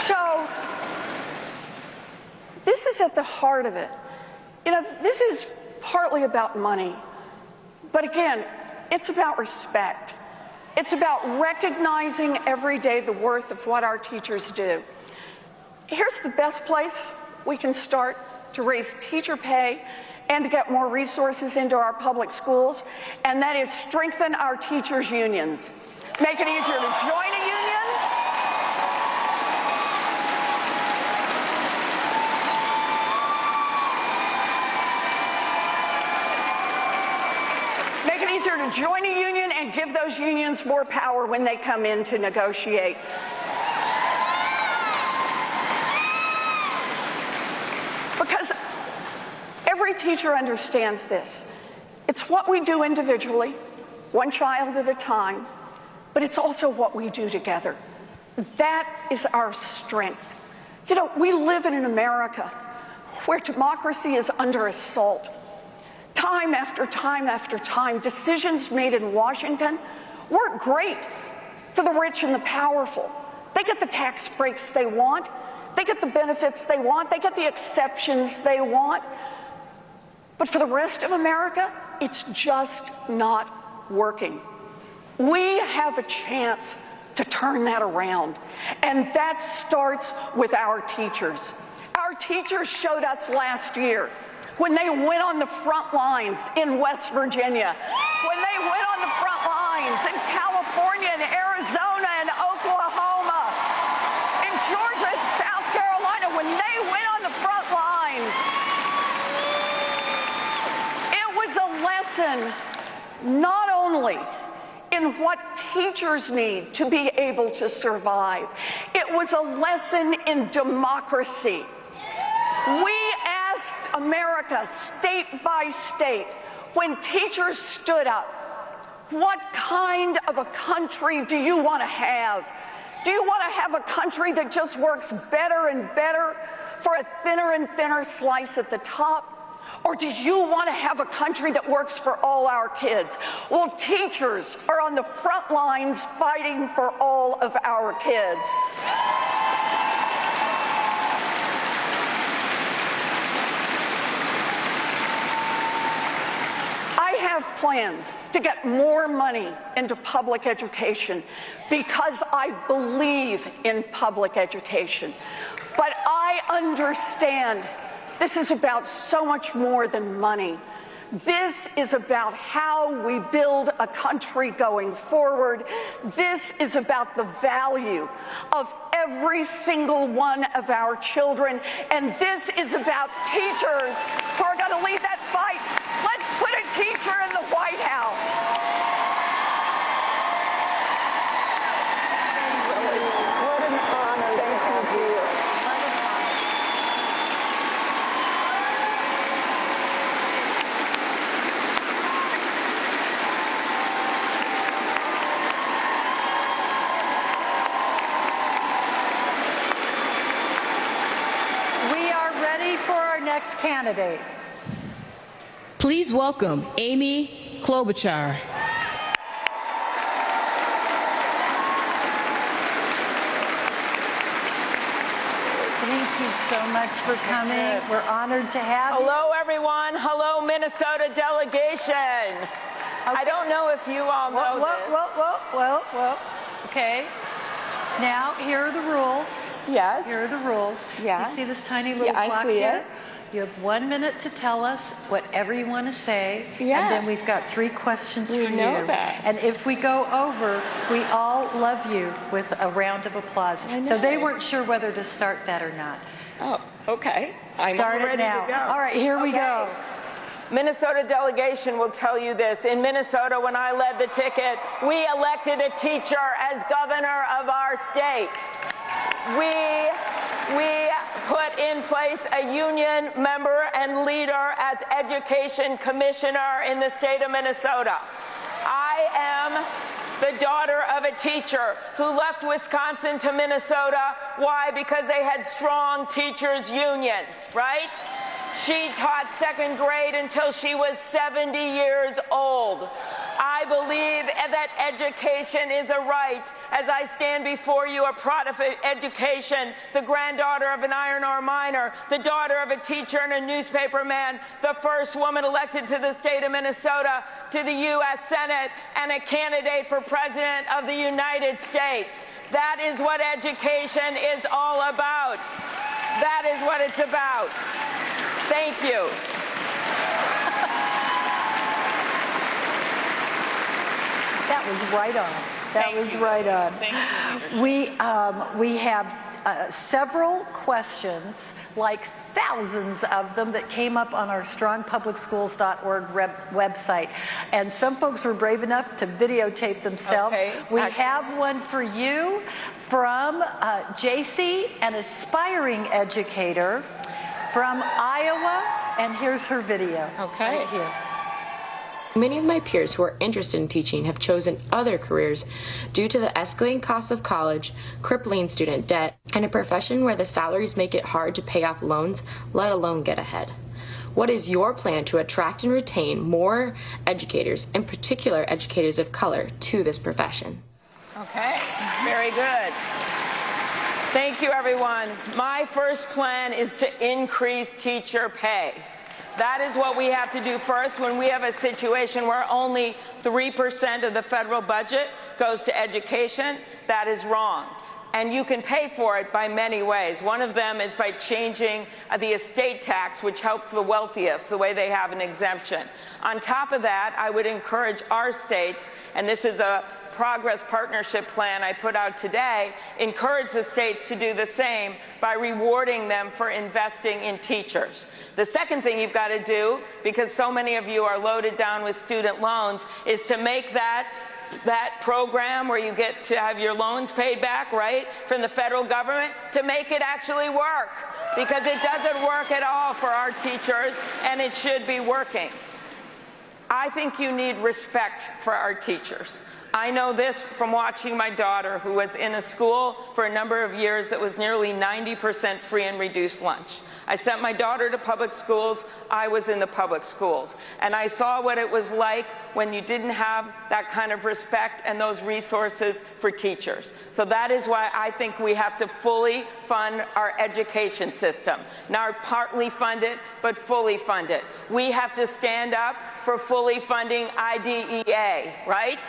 So, this is at the heart of it. You know, this is partly about money, but again, it's about respect. It's about recognizing every day the worth of what our teachers do. Here's the best place we can start to raise teacher pay and to get more resources into our public schools, and that is strengthen our teachers' unions. Make it easier to join a union. Make it easier to join a union and give those unions more power when they come in to negotiate. Because every teacher understands this. It's what we do individually, one child at a time, but it's also what we do together. That is our strength. You know, we live in an America where democracy is under assault. Time after time after time, decisions made in Washington work great for the rich and the powerful. They get the tax breaks they want. They get the benefits they want. They get the exceptions they want. But for the rest of America, it's just not working. We have a chance to turn that around, and that starts with our teachers. Our teachers showed us last year when they went on the front lines in West Virginia, when they went on the front lines in California and Arizona and Oklahoma, in Georgia and South Carolina, when they went on the front lines. It was a lesson not only in what teachers need to be able to survive, it was a lesson in democracy. We asked America, state by state, when teachers stood up, what kind of a country do you want to have? Do you want to have a country that just works better and better for a thinner and thinner slice at the top? Or do you want to have a country that works for all our kids? Well, teachers are on the front lines fighting for all of our kids. I have plans to get more money into public education because I believe in public education. But I understand this is about so much more than money. This is about how we build a country going forward. This is about the value of every single one of our children. And this is about teachers who are going to lead that fight. Let's put a teacher in the White House. What an honor to have you. For our next candidate. Please welcome Amy Klobuchar. Thank you so much for coming. We're honored to have you. Hello, everyone. Hello, Minnesota delegation. Okay. I don't know if you all know this. Okay. Now, here are the rules. Yes. Here are the rules. Yeah. You see this tiny little clock here? You have 1 minute to tell us whatever you want to say. Yeah. And then we've got 3 questions for you. We know that. And if we go over, we all love you with a round of applause. So they weren't sure whether to start that or not. Oh, okay. Start it now. All right, here we go. Minnesota delegation will tell you this. In Minnesota, when I led the ticket, we elected a teacher as governor of our state. We put in place a union member and leader as education commissioner in the state of Minnesota. I am the daughter of a teacher who left Wisconsin to Minnesota. Why? Because they had strong teachers' unions, right? She taught second grade until she was 70 years old. I believe that education is a right. As I stand before you, a product of education, the granddaughter of an iron ore miner, the daughter of a teacher and a newspaper man, the first woman elected to the state of Minnesota, to the U.S. Senate, and a candidate for President of the United States. That is what education is all about. That is what it's about. Thank you. That was right on. That was right on. Thank you. We have several questions, like thousands of them, that came up on our strongpublicschools.org website. And some folks were brave enough to videotape themselves. Okay, we excellent. have one for you from JC, an aspiring educator from Iowa. And here's her video. Okay. Right here. Many of my peers who are interested in teaching have chosen other careers due to the escalating costs of college, crippling student debt, and a profession where the salaries make it hard to pay off loans, let alone get ahead. What is your plan to attract and retain more educators, in particular educators of color, to this profession? Okay, very good. Thank you, everyone. My first plan is to increase teacher pay. That is what we have to do first when we have a situation where only 3% of the federal budget goes to education. That is wrong. And you can pay for it by many ways. One of them is by changing the estate tax, which helps the wealthiest, the way they have an exemption. On top of that, I would encourage our states, and this is a Progress Partnership Plan I put out today, encourage the states to do the same by rewarding them for investing in teachers. The second thing you've got to do, because so many of you are loaded down with student loans, is to make that program where you get to have your loans paid back, right, from the federal government, to make it actually work. Because it doesn't work at all for our teachers, and it should be working. I think you need respect for our teachers. I know this from watching my daughter, who was in a school for a number of years that was nearly 90% free and reduced lunch. I sent my daughter to public schools. I was in the public schools. And I saw what it was like when you didn't have that kind of respect and those resources for teachers. So that is why I think we have to fully fund our education system. Not partly fund it, but fully fund it. We have to stand up for fully funding IDEA, right?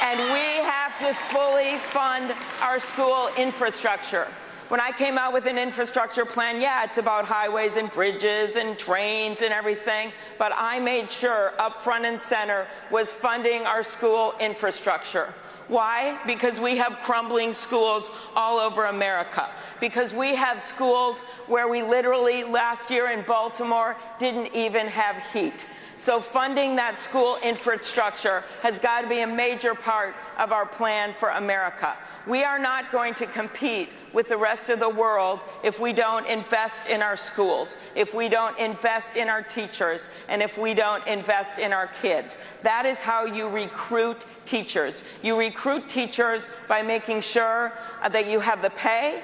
And we have to fully fund our school infrastructure. When I came out with an infrastructure plan, yeah, it's about highways and bridges and trains and everything, but I made sure up front and center was funding our school infrastructure. Why? Because we have crumbling schools all over America. Because we have schools where we literally last year in Baltimore didn't even have heat. So funding that school infrastructure has got to be a major part of our plan for America. We are not going to compete with the rest of the world if we don't invest in our schools, if we don't invest in our teachers, and if we don't invest in our kids. That is how you recruit teachers. You recruit teachers by making sure that you have the pay,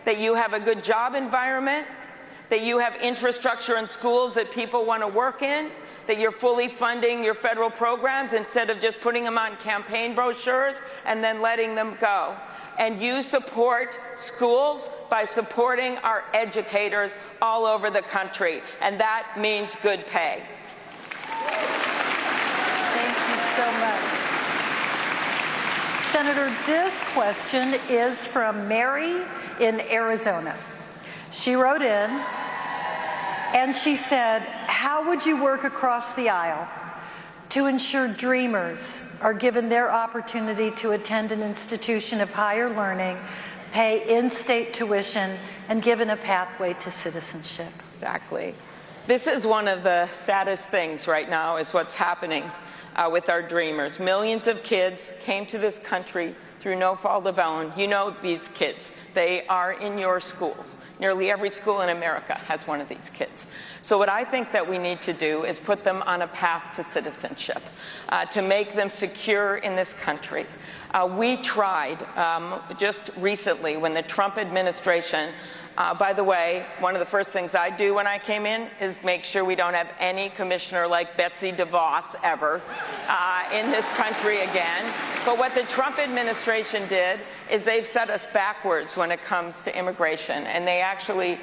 that you have a good job environment, that you have infrastructure in schools that people want to work in, that you're fully funding your federal programs instead of just putting them on campaign brochures and then letting them go. And you support schools by supporting our educators all over the country, and that means good pay. Thank you so much. Senator, this question is from Mary in Arizona. She wrote in and she said, how would you work across the aisle to ensure dreamers are given their opportunity to attend an institution of higher learning, pay in-state tuition, and given a pathway to citizenship? Exactly. This is one of the saddest things right now, is what's happening with our dreamers. Millions of kids came to this country through no fault of own. You know these kids. They are in your schools. Nearly every school in America has one of these kids. So what I think that we need to do is put them on a path to citizenship, to make them secure in this country. We tried just recently when the Trump administration, by the way, one of the first things I do when I came in is make sure we don't have any commissioner like Betsy DeVos ever in this country again. But what the Trump administration did is they've set us backwards when it comes to immigration, and they actually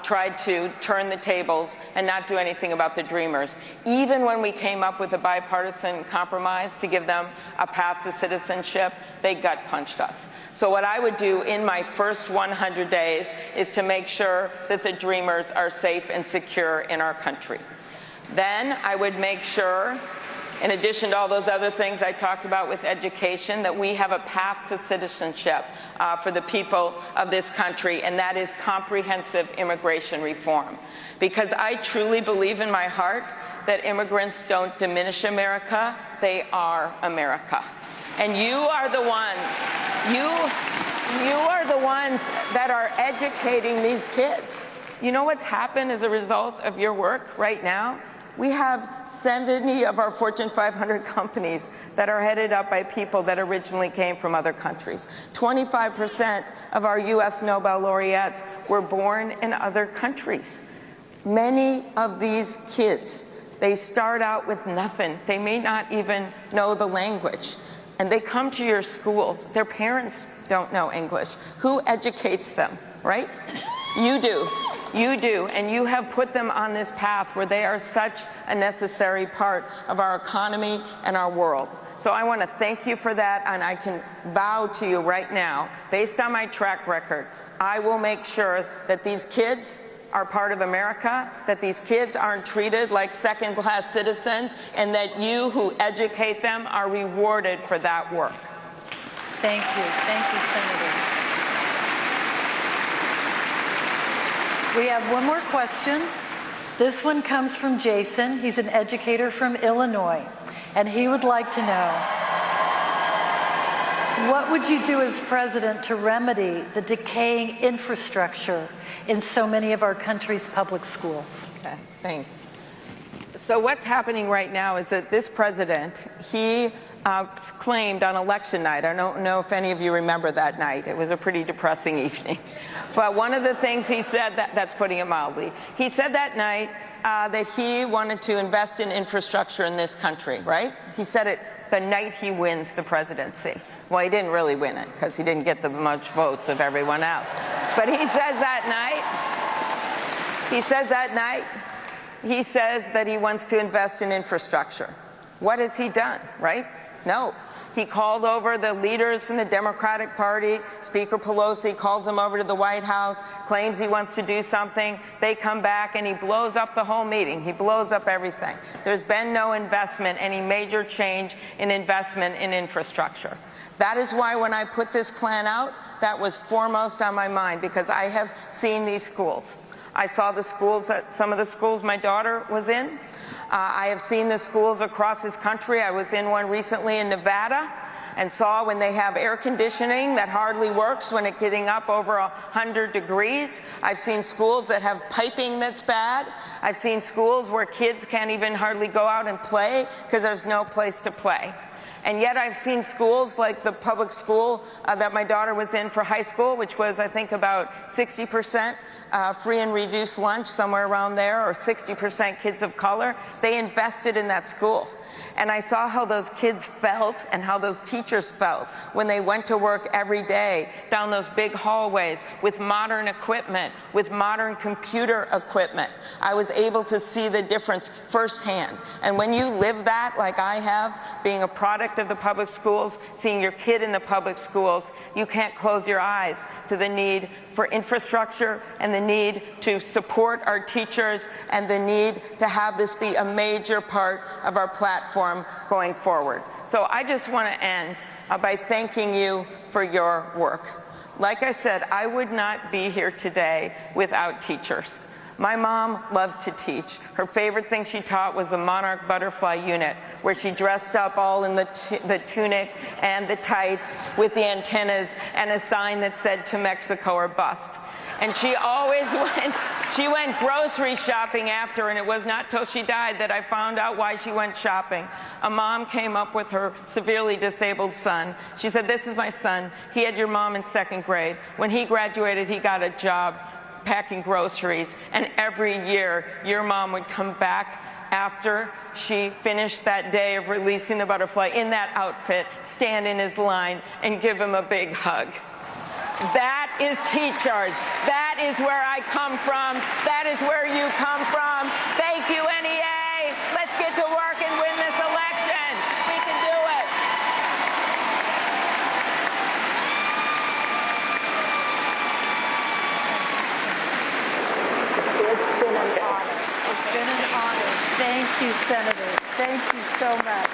tried to turn the tables and not do anything about the Dreamers. Even when we came up with a bipartisan compromise to give them a path to citizenship, they gut punched us. So what I would do in my first 100 days is to make sure that the Dreamers are safe and secure in our country. Then I would make sure, in addition to all those other things I talked about with education, that we have a path to citizenship for the people of this country, and that is comprehensive immigration reform. Because I truly believe in my heart that immigrants don't diminish America, they are America. And you are the ones, you are the ones that are educating these kids. You know what's happened as a result of your work right now? We have 70 of our Fortune 500 companies that are headed up by people that originally came from other countries. 25% of our US Nobel laureates were born in other countries. Many of these kids, they start out with nothing. They may not even know the language. And they come to your schools. Their parents don't know English. Who educates them, right? You do. You do, and you have put them on this path where they are such a necessary part of our economy and our world. So I want to thank you for that, and I can vow to you right now, based on my track record, I will make sure that these kids are part of America, that these kids aren't treated like second-class citizens, and that you who educate them are rewarded for that work. Thank you. Thank you, Senator. We have one more question. This one comes from Jason. He's an educator from Illinois, and he would like to know, what would you do as president to remedy the decaying infrastructure in so many of our country's public schools? Okay, thanks. So what's happening right now is that this president, he claimed on election night, I don't know if any of you remember that night, it was a pretty depressing evening, but one of the things he said, that's putting it mildly, he said that night that he wanted to invest in infrastructure in this country, right? He said it the night he wins the presidency. Well, he didn't really win it because he didn't get the much votes of everyone else. But he says that night, he says that he wants to invest in infrastructure. What has he done, right? No. He called over the leaders from the Democratic Party. Speaker Pelosi calls him over to the White House, claims he wants to do something. They come back and he blows up the whole meeting. He blows up everything. There's been no investment, any major change in investment in infrastructure. That is why when I put this plan out, that was foremost on my mind, because I have seen these schools. I saw the schools, some of the schools my daughter was in. I have seen the schools across this country. I was in one recently in Nevada and saw when they have air conditioning that hardly works when it's getting up over 100 degrees. I've seen schools that have piping that's bad. I've seen schools where kids can't even hardly go out and play because there's no place to play. And yet I've seen schools like the public school that my daughter was in for high school, which was, I think, about 60% free and reduced lunch, somewhere around there, or 60% kids of color. They invested in that school. And I saw how those kids felt and how those teachers felt when they went to work every day down those big hallways with modern equipment, with modern computer equipment. I was able to see the difference firsthand. And when you live that, like I have, being a product of the public schools, seeing your kid in the public schools, you can't close your eyes to the need for infrastructure and the need to support our teachers and the need to have this be a major part of our platform going forward. So I just want to end by thanking you for your work. Like I said, I would not be here today without teachers. My mom loved to teach. Her favorite thing she taught was the Monarch Butterfly Unit, where she dressed up all in the tunic and the tights with the antennas and a sign that said "To Mexico or Bust." And she always went grocery shopping after, and it was not till she died that I found out why she went shopping. A mom came up with her severely disabled son. She said, "This is my son. He had your mom in 2nd grade. When he graduated, he got a job packing groceries, and every year your mom would come back after she finished that day of releasing the butterfly in that outfit, stand in his line, and give him a big hug." That is teachers. That is where I come from. That is where you come from. Thank you, NEA. Let's get to work and win this election. We can do it. It's been an honor. It's been an honor. Thank you, Senator. Thank you so much.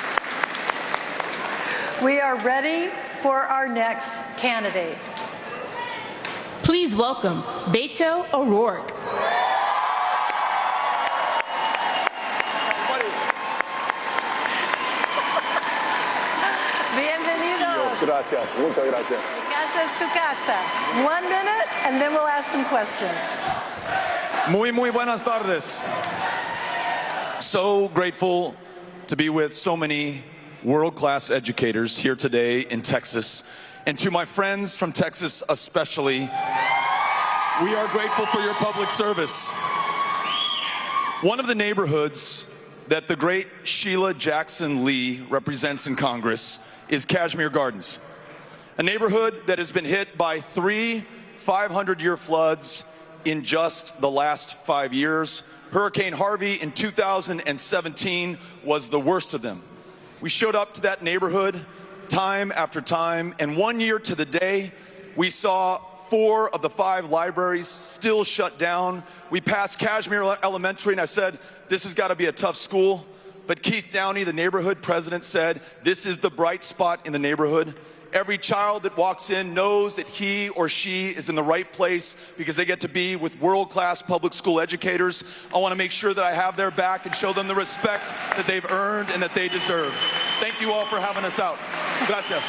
We are ready for our next candidate. Please welcome Beto O'Rourke. Bienvenidos. Gracias, muchas gracias. Tu casa es tu casa. 1 minute, and then we'll ask some questions. Muy buenas tardes. So grateful to be with so many world-class educators here today in Texas. And to my friends from Texas especially, we are grateful for your public service. One of the neighborhoods that the great Sheila Jackson Lee represents in Congress is Kashmere Gardens, a neighborhood that has been hit by 3 500-year floods in just the last 5 years. Hurricane Harvey in 2017 was the worst of them. We showed up to that neighborhood time after time, and 1 year to the day, we saw 4 of the 5 libraries still shut down. We passed Kashmere Elementary, and I said, this has got to be a tough school. But Keith Downey, the neighborhood president, said, this is the bright spot in the neighborhood. Every child that walks in knows that he or she is in the right place because they get to be with world-class public school educators. I want to make sure that I have their back and show them the respect that they've earned and that they deserve. Thank you all for having us out. Gracias.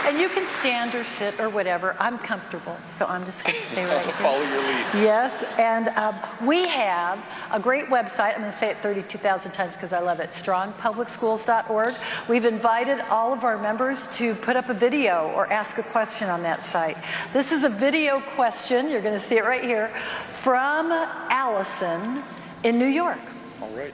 And you can stand or sit or whatever. I'm comfortable, so I'm just going to stay right here. Follow your lead. Yes, and we have a great website. I'm going to say it 32,000 times because I love it, strongpublicschools.org. We've invited all of our members to put up a video or ask a question on that site. This is a video question, you're going to see it right here, from Allison in New York. All right.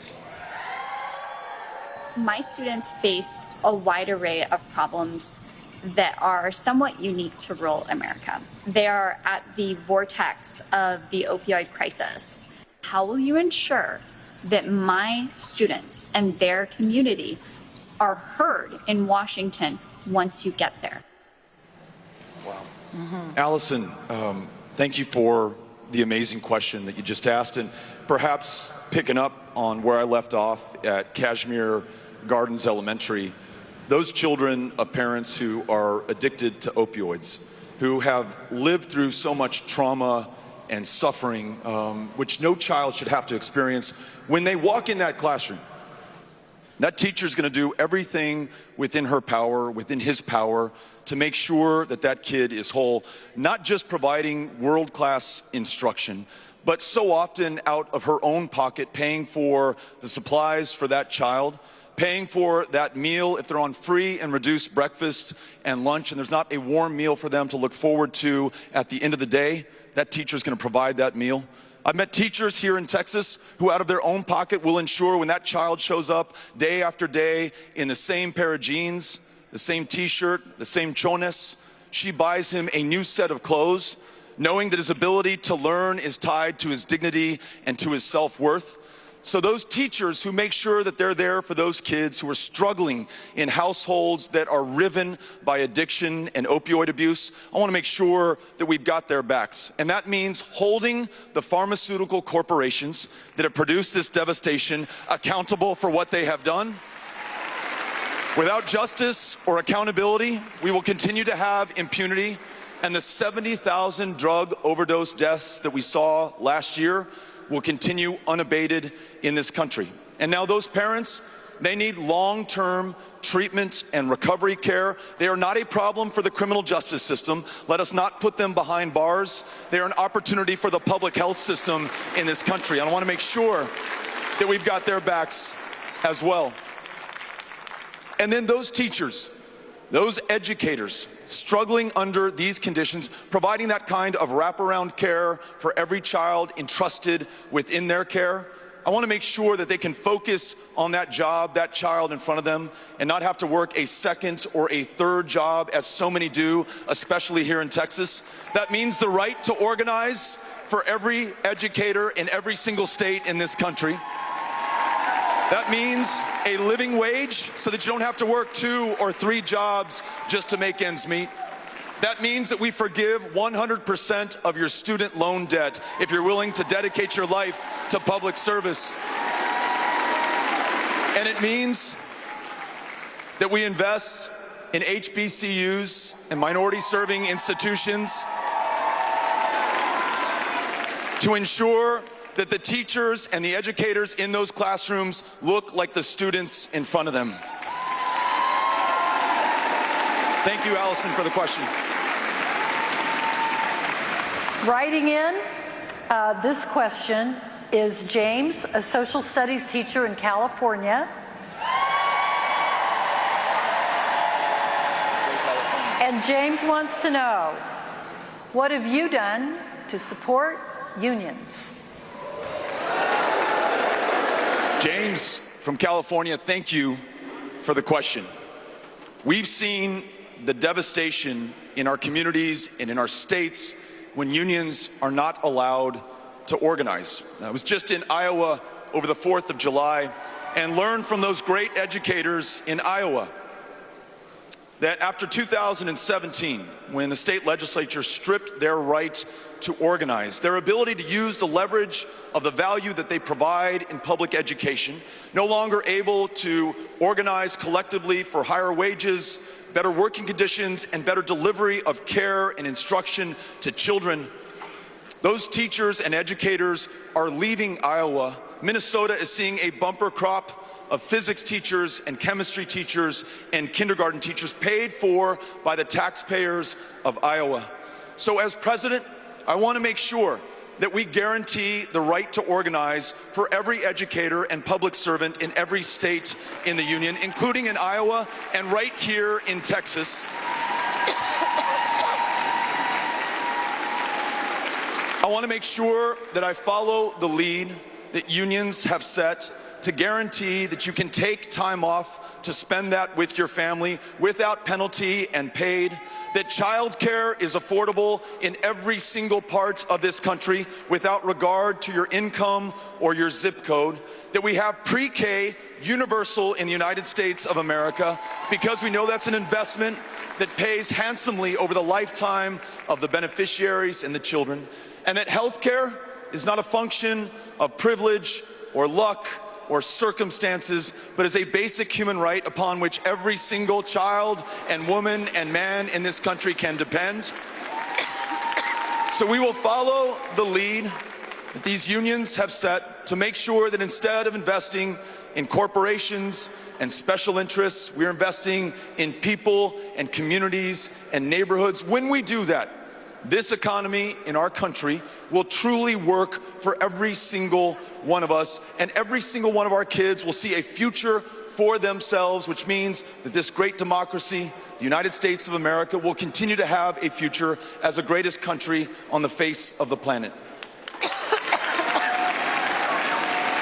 My students face a wide array of problems that are somewhat unique to rural America. They are at the vortex of the opioid crisis. How will you ensure that my students and their community are heard in Washington once you get there? Wow. Allison, thank you for the amazing question that you just asked, and perhaps picking up on where I left off at Kashmere Gardens Elementary. Those children of parents who are addicted to opioids, who have lived through so much trauma and suffering, which no child should have to experience, when they walk in that classroom, that teacher's going to do everything within her power, within his power, to make sure that that kid is whole, not just providing world-class instruction, but so often out of her own pocket, paying for the supplies for that child, paying for that meal if they're on free and reduced breakfast and lunch and there's not a warm meal for them to look forward to at the end of the day, that teacher's going to provide that meal. I've met teachers here in Texas who out of their own pocket will ensure when that child shows up day after day in the same pair of jeans, the same t-shirt, the same chones, she buys him a new set of clothes, knowing that his ability to learn is tied to his dignity and to his self-worth. So those teachers who make sure that they're there for those kids who are struggling in households that are riven by addiction and opioid abuse, I want to make sure that we've got their backs. And that means holding the pharmaceutical corporations that have produced this devastation accountable for what they have done. Without justice or accountability, we will continue to have impunity. And the 70,000 drug overdose deaths that we saw last year will continue unabated in this country. And now those parents, they need long-term treatment and recovery care. They are not a problem for the criminal justice system. Let us not put them behind bars. They are an opportunity for the public health system in this country. And I want to make sure that we've got their backs as well. And then those teachers, those educators struggling under these conditions, providing that kind of wraparound care for every child entrusted within their care, I want to make sure that they can focus on that job, that child in front of them, and not have to work a second or a third job, as so many do, especially here in Texas. That means the right to organize for every educator in every single state in this country. That means a living wage so that you don't have to work 2 or 3 jobs just to make ends meet. That means that we forgive 100% of your student loan debt if you're willing to dedicate your life to public service. And it means that we invest in HBCUs and minority-serving institutions to ensure that the teachers and the educators in those classrooms look like the students in front of them. Thank you, Allison, for the question. Writing in this question is James, a social studies teacher in California. And James wants to know, what have you done to support unions? James from California, thank you for the question. We've seen the devastation in our communities and in our states when unions are not allowed to organize. I was just in Iowa over the 4th of July and learned from those great educators in Iowa that after 2017, when the state legislature stripped their right to organize, their ability to use the leverage of the value that they provide in public education, no longer able to organize collectively for higher wages, better working conditions, and better delivery of care and instruction to children, those teachers and educators are leaving Iowa. Minnesota is seeing a bumper crop of physics teachers and chemistry teachers and kindergarten teachers paid for by the taxpayers of Iowa. So as president, I want to make sure that we guarantee the right to organize for every educator and public servant in every state in the union, including in Iowa and right here in Texas. I want to make sure that I follow the lead that unions have set to guarantee that you can take time off to spend that with your family without penalty and paid, that childcare is affordable in every single part of this country without regard to your income or your zip code, that we have pre-K universal in the United States of America because we know that's an investment that pays handsomely over the lifetime of the beneficiaries and the children, and that healthcare is not a function of privilege or luck or circumstances, but is a basic human right upon which every single child and woman and man in this country can depend. So we will follow the lead that these unions have set to make sure that instead of investing in corporations and special interests, we're investing in people and communities and neighborhoods. When we do that, this economy in our country will truly work for every single one of us, and every single one of our kids will see a future for themselves, which means that this great democracy, the United States of America, will continue to have a future as the greatest country on the face of the planet.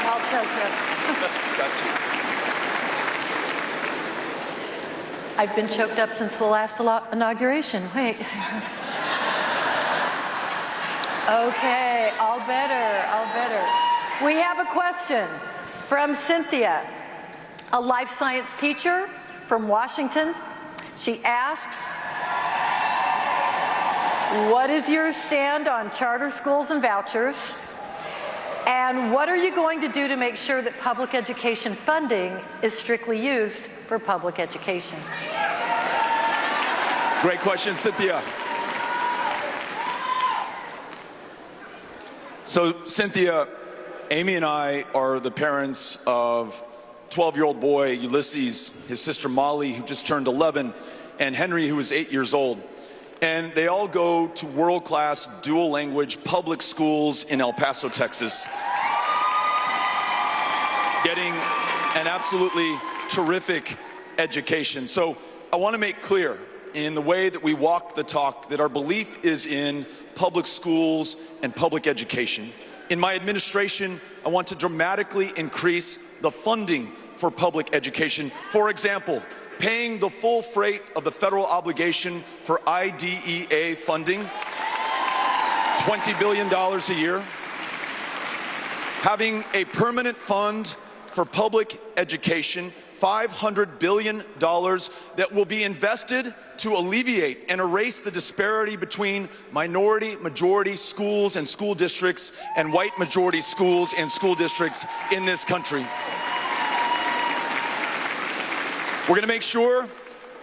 I'll choke you. Got you. I've been choked up since the last inauguration. Wait. Okay, all better, all better. We have a question from Cynthia, a life science teacher from Washington. She asks, what is your stand on charter schools and vouchers? And what are you going to do to make sure that public education funding is strictly used for public education? Great question, Cynthia. So, Cynthia, Amy and I are the parents of 12-year-old boy Ulysses, his sister Molly, who just turned 11, and Henry, who is 8 years old. And they all go to world-class dual-language public schools in El Paso, Texas, getting an absolutely terrific education. So I want to make clear in the way that we walk the talk that our belief is in public schools and public education. In my administration, I want to dramatically increase the funding for public education. For example, paying the full freight of the federal obligation for IDEA funding, $20 billion a year. Having a permanent fund for public education, $500 billion that will be invested to alleviate and erase the disparity between minority-majority schools and school districts and white-majority schools and school districts in this country. We're going to make sure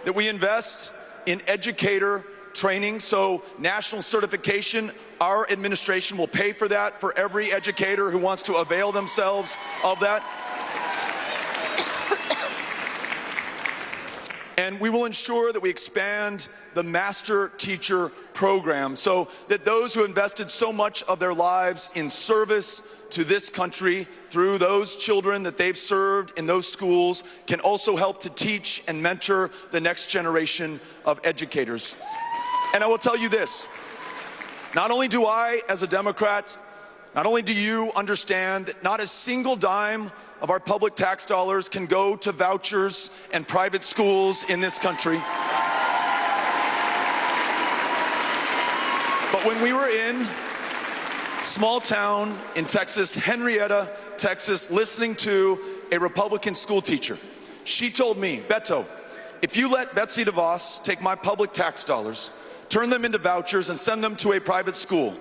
that we invest in educator training, so national certification, our administration will pay for that for every educator who wants to avail themselves of that. And we will ensure that we expand the master teacher program so that those who invested so much of their lives in service to this country through those children that they've served in those schools can also help to teach and mentor the next generation of educators. And I will tell you this, not only do I, as a Democrat, not only do you understand that not a single dime of our public tax dollars can go to vouchers and private schools in this country. But when we were in small town in Texas, Henrietta, Texas, listening to a Republican school teacher, she told me, Beto, if you let Betsy DeVos take my public tax dollars, turn them into vouchers and send them to a private school,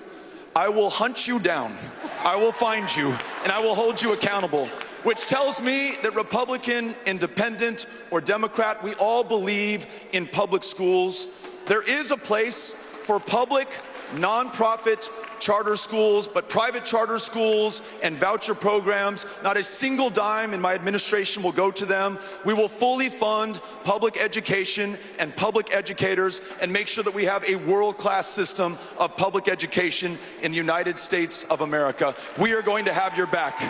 I will hunt you down, I will find you, and I will hold you accountable. Which tells me that Republican, Independent, or Democrat, we all believe in public schools. There is a place for public, nonprofit charter schools, but private charter schools and voucher programs, not a single dime in my administration will go to them. We will fully fund public education and public educators and make sure that we have a world-class system of public education in the United States of America. We are going to have your back.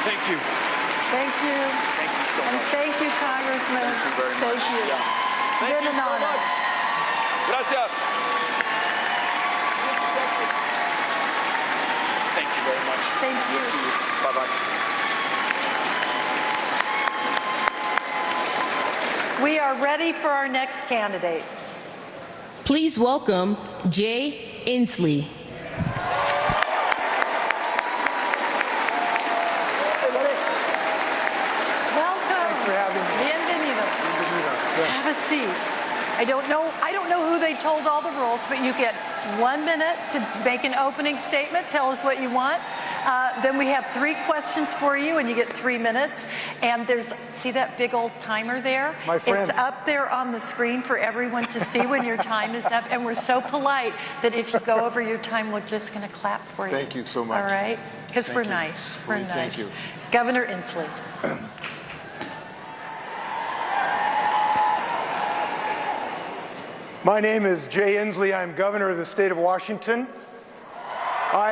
Thank you. Thank you. Thank you so much. And thank you, Congressman. Thank you very much. Thank you. Yeah. It's Thank been you an so honor. much. Gracias. Thank you very much. Thank you. We'll see you. Bye-bye. We are ready for our next candidate. Please welcome Jay Inslee. Have a seat. I don't know who they told all the rules, but you get 1 minute to make an opening statement. Tell us what you want. Then we have 3 questions for you, and you get 3 minutes. And see that big old timer there? My friend. It's up there on the screen for everyone to see when your time is up. And we're so polite that if you go over your time, we're just going to clap for you. Thank you so much. All right? Because we're you. nice. We're Really, nice. thank you. Governor Inslee. My name is Jay Inslee. I'm governor of the state of Washington. I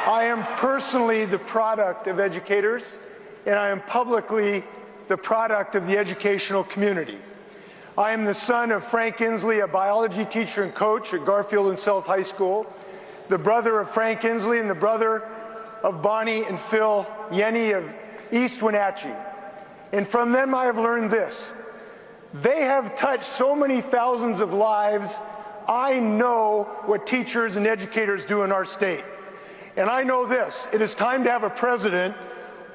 am personally the product of educators, and I am publicly the product of the educational community. I am the son of Frank Inslee, a biology teacher and coach at Garfield and South High School, the brother of Frank Inslee and the brother of Bonnie and Phil Yenny of East Wenatchee. And from them I have learned this. They have touched so many thousands of lives. I know what teachers and educators do in our state. And I know this, it is time to have a president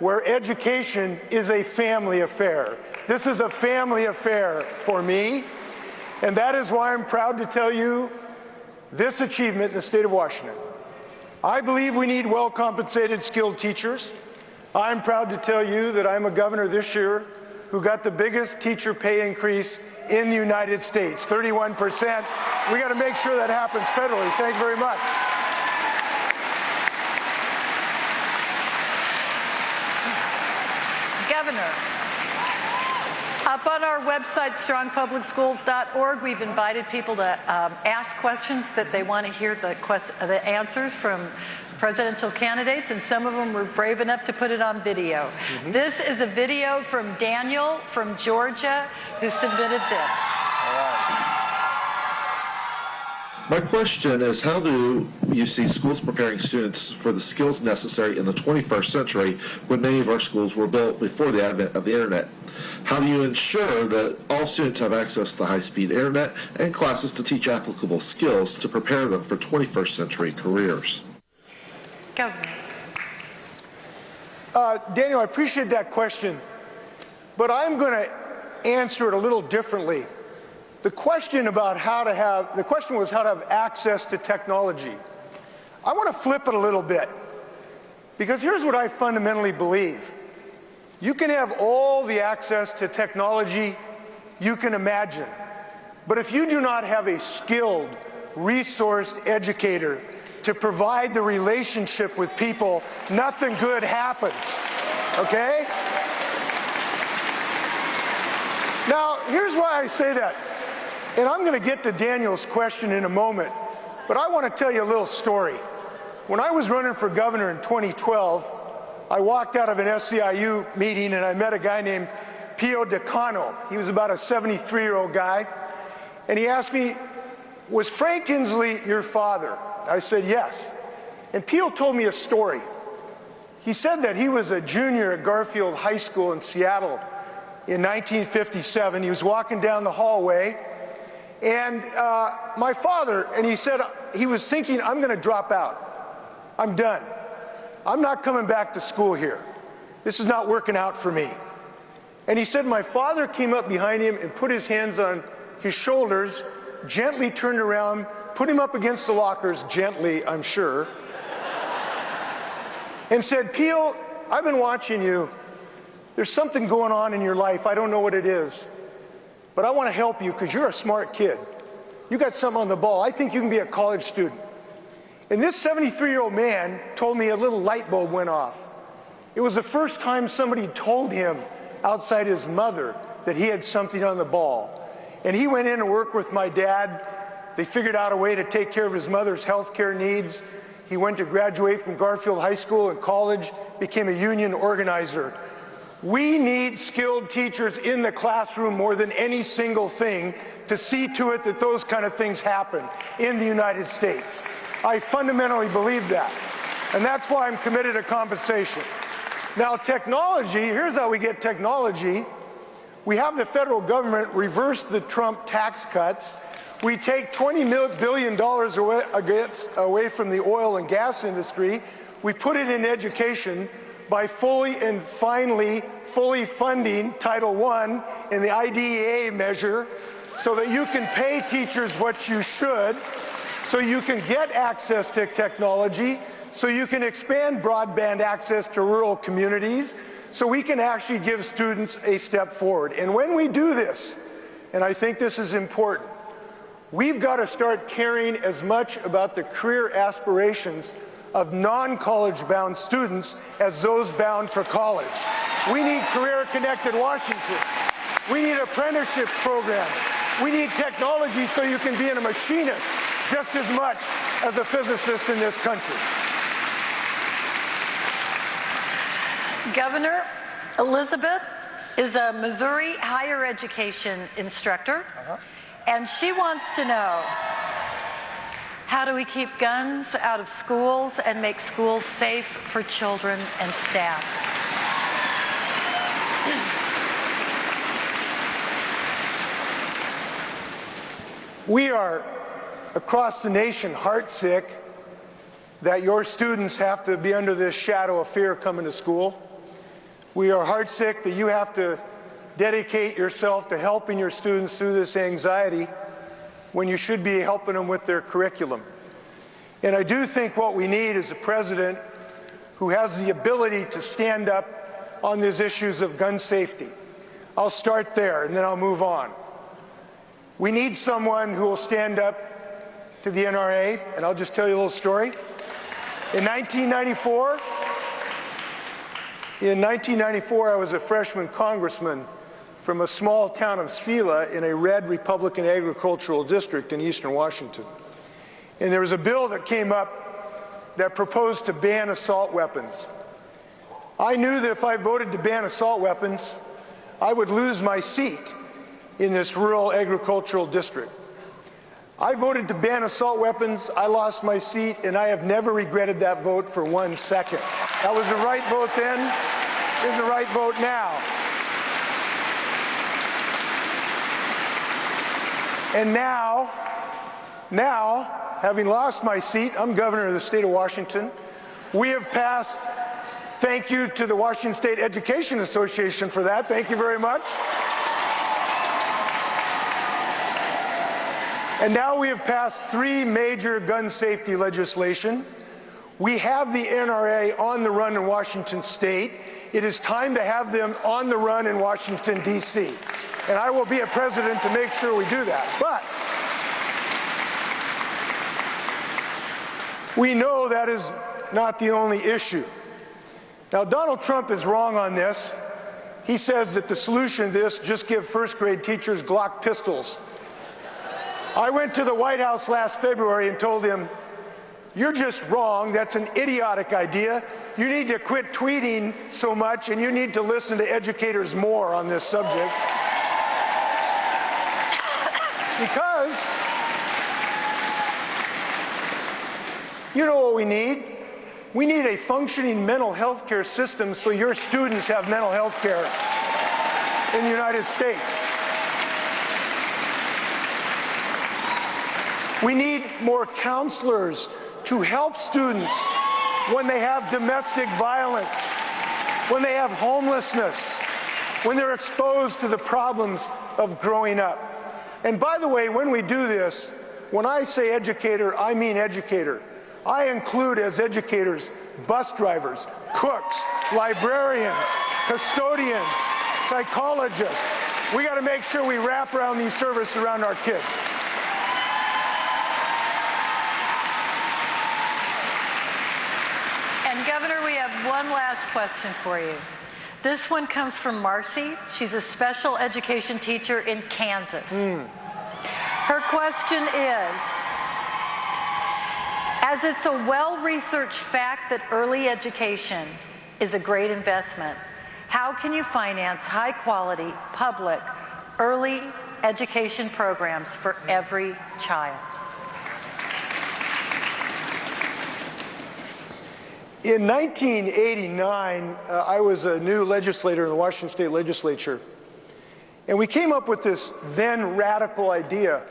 where education is a family affair. This is a family affair for me, and that is why I'm proud to tell you this achievement in the state of Washington. I believe we need well-compensated, skilled teachers. I'm proud to tell you that I'm a governor this year who got the biggest teacher pay increase in the United States, 31%. to make sure that happens federally. Thank you very much. Governor, up on our website, strongpublicschools.org, we've invited people to ask questions that they want to hear the answers from presidential candidates, and some of them were brave enough to put it on video. This is a video from Daniel from Georgia who submitted this. My question is, how do you see schools preparing students for the skills necessary in the 21st century when many of our schools were built before the advent of the internet? How do you ensure that all students have access to high-speed internet and classes to teach applicable skills to prepare them for 21st century careers? Governor. Daniel, I appreciate that question, but I'm going to answer it a little differently. The question was how to have access to technology. I want to flip it a little bit, because here's what I fundamentally believe. You can have all the access to technology you can imagine, but if you do not have a skilled, resourced educator to provide the relationship with people, nothing good happens, okay? Now, here's why I say that. And I'm going to get to Daniel's question in a moment, but I want to tell you a little story. When I was running for governor in 2012, I walked out of an SEIU meeting and I met a guy named Pio Decano. He was about a 73-year-old guy, and he asked me, "Was Frank Inslee your father?" I said, "Yes." And Pio told me a story. He said that he was a junior at Garfield High School in Seattle in 1957. He was walking down the hallway, and my father, and he said he was thinking, "I'm going to drop out. I'm done. I'm not coming back to school here. This is not working out for me." And he said my father came up behind him and put his hands on his shoulders, gently turned around, put him up against the lockers, gently, I'm sure, and said, "Pio, I've been watching you. There's something going on in your life. I don't know what it is, but I want to help you because you're a smart kid. You got something on the ball. I think you can be a college student." And this 73-year-old man told me a little light bulb went off. It was the first time somebody told him outside his mother that he had something on the ball. And he went in and worked with my dad. They figured out a way to take care of his mother's health care needs. He went to graduate from Garfield High School and college, became a union organizer. We need skilled teachers in the classroom more than any single thing to see to it that those kind of things happen in the United States. I fundamentally believe that. And that's why I'm committed to compensation. Now, technology, here's how we get technology. We have the federal government reverse the Trump tax cuts. We take $20 billion away from the oil and gas industry. We put it in education by fully funding Title I in the IDEA measure so that you can pay teachers what you should, so you can get access to technology, so you can expand broadband access to rural communities, so we can actually give students a step forward. And when we do this, and I think this is important, we've got to start caring as much about the career aspirations of non-college bound students as those bound for college. We need career-connected Washington. We need apprenticeship programs. We need technology so you can be a machinist just as much as a physicist in this country. Governor, Elizabeth is a Missouri higher education instructor, and she wants to know, how do we keep guns out of schools and make schools safe for children and staff? We are, across the nation, heartsick that your students have to be under this shadow of fear coming to school. We are heartsick that you have to dedicate yourself to helping your students through this anxiety when you should be helping them with their curriculum. And I do think what we need is a president who has the ability to stand up on these issues of gun safety. I'll start there and then I'll move on. We need someone who will stand up to the NRA, and I'll just tell you a little story. In 1994, I was a freshman congressman from a small town of Sela in a red Republican agricultural district in eastern Washington. And there was a bill that came up that proposed to ban assault weapons. I knew that if I voted to ban assault weapons, I would lose my seat in this rural agricultural district. I voted to ban assault weapons, I lost my seat, and I have never regretted that vote for 1 second. That was the right vote then, is the right vote now. And now, having lost my seat, I'm governor of the state of Washington. We have passed, thank you to the Washington State Education Association for that, thank you very much. And now we have passed 3 major gun safety legislation. We have the NRA on the run in Washington State. It is time to have them on the run in Washington, D.C. And I will be a president to make sure we do that. But we know that is not the only issue. Now, Donald Trump is wrong on this. He says that the solution to this, just give first grade teachers Glock pistols. I went to the White House last February and told him, you're just wrong, that's an idiotic idea. You need to quit tweeting so much and you need to listen to educators more on this subject. Because, you know what we need? We need a functioning mental health care system so your students have mental health care in the United States. We need more counselors to help students when they have domestic violence, when they have homelessness, when they're exposed to the problems of growing up. And by the way, when we do this, when I say educator, I mean educator. I include as educators bus drivers, cooks, librarians, custodians, psychologists. We got to make sure we wrap around these services around our kids. And Governor, we have one last question for you. This one comes from Marcy. She's a special education teacher in Kansas. Her question is, as it's a well-researched fact that early education is a great investment, how can you finance high-quality, public, early education programs for every child? In 1989, I was a new legislator in the Washington State Legislature, and we came up with this then radical idea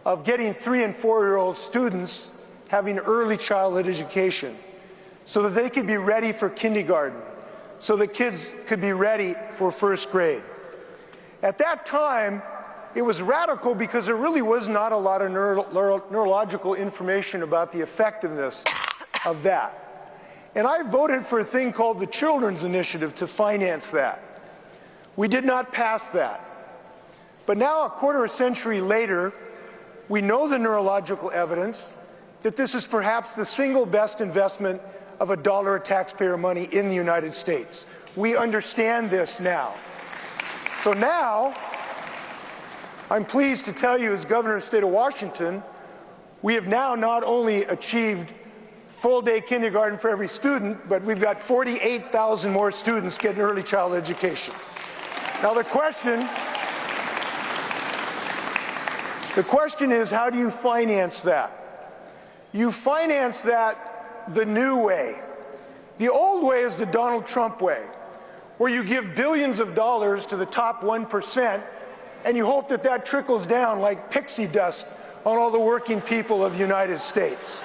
of getting 3- and 4-year-old students having early childhood education so that they could be ready for kindergarten, so that kids could be ready for first grade. At that time, it was radical because there really was not a lot of neurological information about the effectiveness of that. And I voted for a thing called the Children's Initiative to finance that. We did not pass that. But now, a quarter century later, we know the neurological evidence that this is perhaps the single best investment of $1 of taxpayer money in the United States. We understand this now. So now, I'm pleased to tell you as governor of the state of Washington, we have now not only achieved full-day kindergarten for every student, but we've got 48,000 more students getting early childhood education. Now the question is, how do you finance that? You finance that the new way. The old way is the Donald Trump way, where you give billions of dollars to the top 1% and you hope that that trickles down like pixie dust on all the working people of the United States.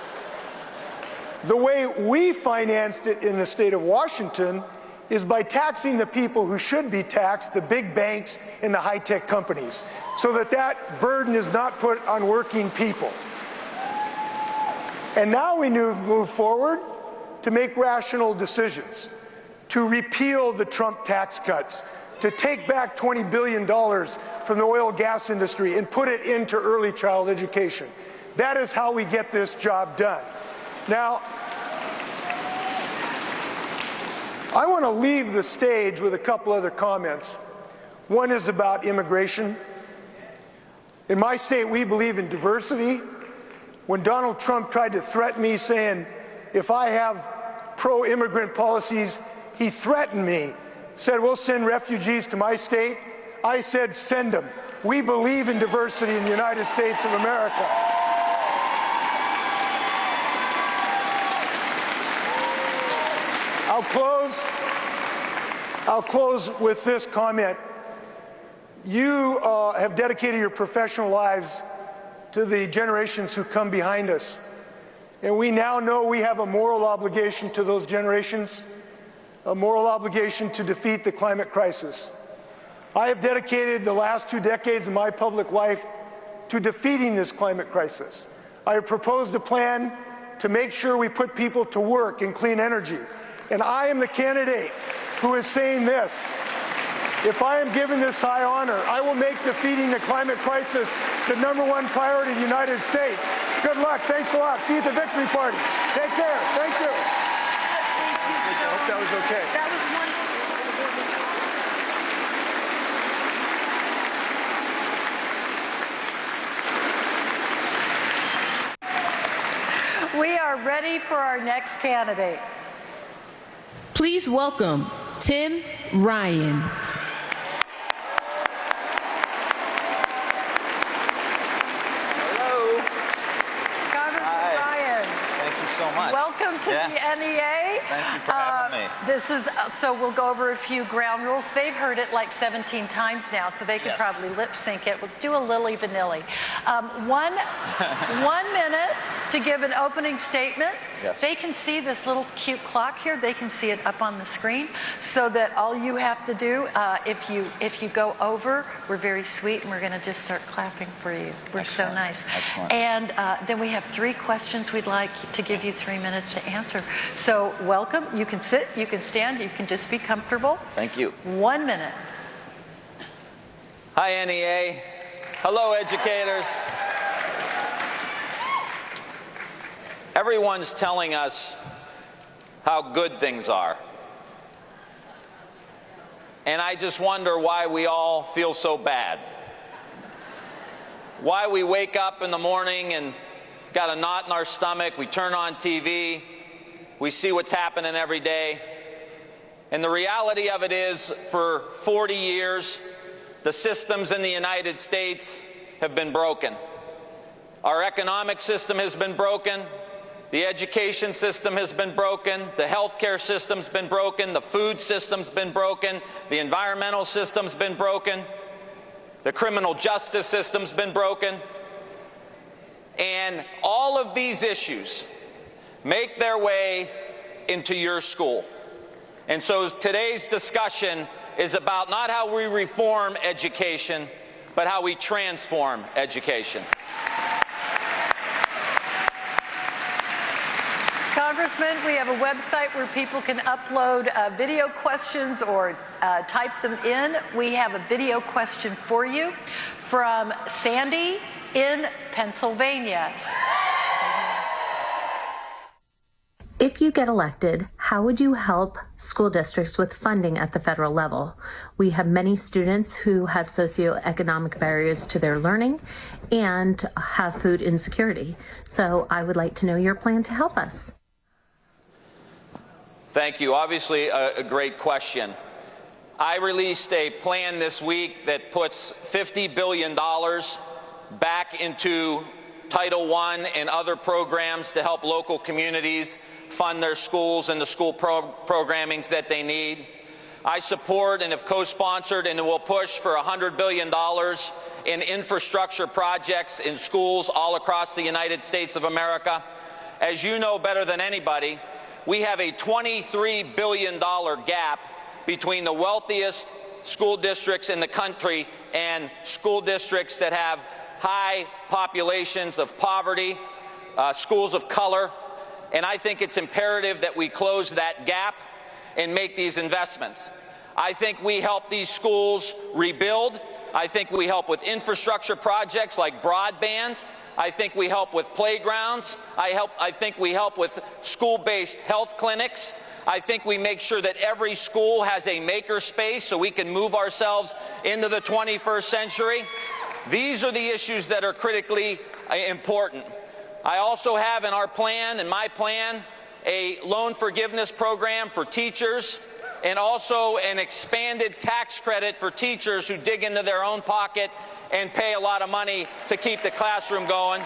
The way we financed it in the state of Washington is by taxing the people who should be taxed, the big banks and the high-tech companies, so that that burden is not put on working people. And now we move forward to make rational decisions, to repeal the Trump tax cuts, to take back $20 billion from the oil and gas industry and put it into early child education. That is how we get this job done. Now, I want to leave the stage with a couple other comments. One is about immigration. In my state, we believe in diversity. When Donald Trump tried to threaten me saying, if I have pro-immigrant policies, he threatened me, said, we'll send refugees to my state. I said, send them. We believe in diversity in the United States of America. I'll close with this comment. You have dedicated your professional lives to the generations who come behind us. And we now know we have a moral obligation to those generations, a moral obligation to defeat the climate crisis. I have dedicated the last 2 decades of my public life to defeating this climate crisis. I have proposed a plan to make sure we put people to work in clean energy. And I am the candidate who is saying this. If I am given this high honor, I will make defeating the climate crisis the #1 priority of the United States. Good luck. Thanks a lot. See you at the victory party. Take care. Thank you. I hope that was okay. That was wonderful. We are ready for our next candidate. Please welcome Tim Ryan. So much. Welcome to the NEA. Thank you for having me. This is, so we'll go over a few ground rules. They've heard it like 17 times now, so they can probably lip sync it. We'll do a Lily Vanilli. 1 minute to give an opening statement. Yes. They can see this little cute clock here. They can see it up on the screen, so that all you have to do, if you go over, we're very sweet and we're going to just start clapping for you. We're so nice. Excellent. And then we have 3 questions we'd like to give you 3 minutes to answer. So welcome. You can sit, you can stand, you can just be comfortable. Thank you. 1 minute. Hi, NEA. Hello, educators. Everyone's telling us how good things are. And I just wonder why we all feel so bad. Why we wake up in the morning and got a knot in our stomach, we turn on TV, we see what's happening every day. And the reality of it is, for 40 years, the systems in the United States have been broken. Our economic system has been broken. The education system has been broken. The healthcare system's been broken. The food system's been broken. The environmental system's been broken. The criminal justice system's been broken. And all of these issues make their way into your school. And so today's discussion is about not how we reform education, but how we transform education. Congressman, we have a website where people can upload video questions or type them in. We have a video question for you from Sandy in Pennsylvania. If you get elected, how would you help school districts with funding at the federal level? We have many students who have socioeconomic barriers to their learning and have food insecurity. So I would like to know your plan to help us. Thank you. Obviously, a great question. I released a plan this week that puts $50 billion back into Title I and other programs to help local communities fund their schools and the school programmings that they need. I support and have co-sponsored and will push for $100 billion in infrastructure projects in schools all across the United States of America. As you know better than anybody, we have a $23 billion gap between the wealthiest school districts in the country and school districts that have high populations of poverty, schools of color. And I think it's imperative that we close that gap and make these investments. I think we help these schools rebuild. I think we help with infrastructure projects like broadband. I think we help with playgrounds. I think we help with school-based health clinics. I think we make sure that every school has a makerspace so we can move ourselves into the 21st century. These are the issues that are critically important. I also have in our plan, in my plan, a loan forgiveness program for teachers and also an expanded tax credit for teachers who dig into their own pocket and pay a lot of money to keep the classroom going.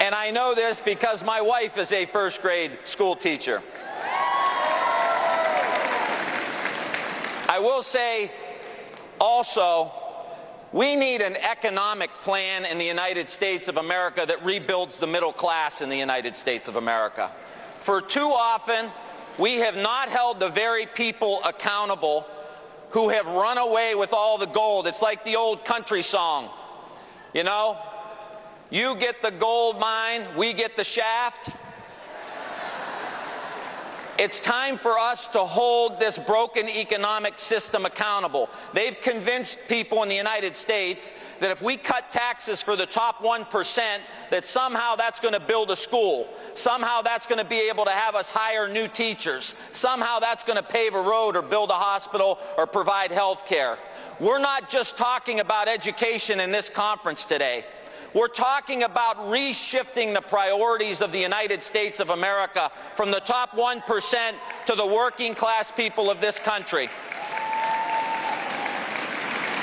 And I know this because my wife is a first grade school teacher. I will say also, we need an economic plan in the United States of America that rebuilds the middle class in the United States of America. For too often, we have not held the very people accountable who have run away with all the gold. It's like the old country song, you know? You get the gold mine, we get the shaft. It's time for us to hold this broken economic system accountable. They've convinced people in the United States that if we cut taxes for the top 1%, that somehow that's going to build a school. Somehow that's going to be able to have us hire new teachers. Somehow that's going to pave a road or build a hospital or provide health care. We're not just talking about education in this conference today. We're talking about reshifting the priorities of the United States of America from the top 1% to the working class people of this country.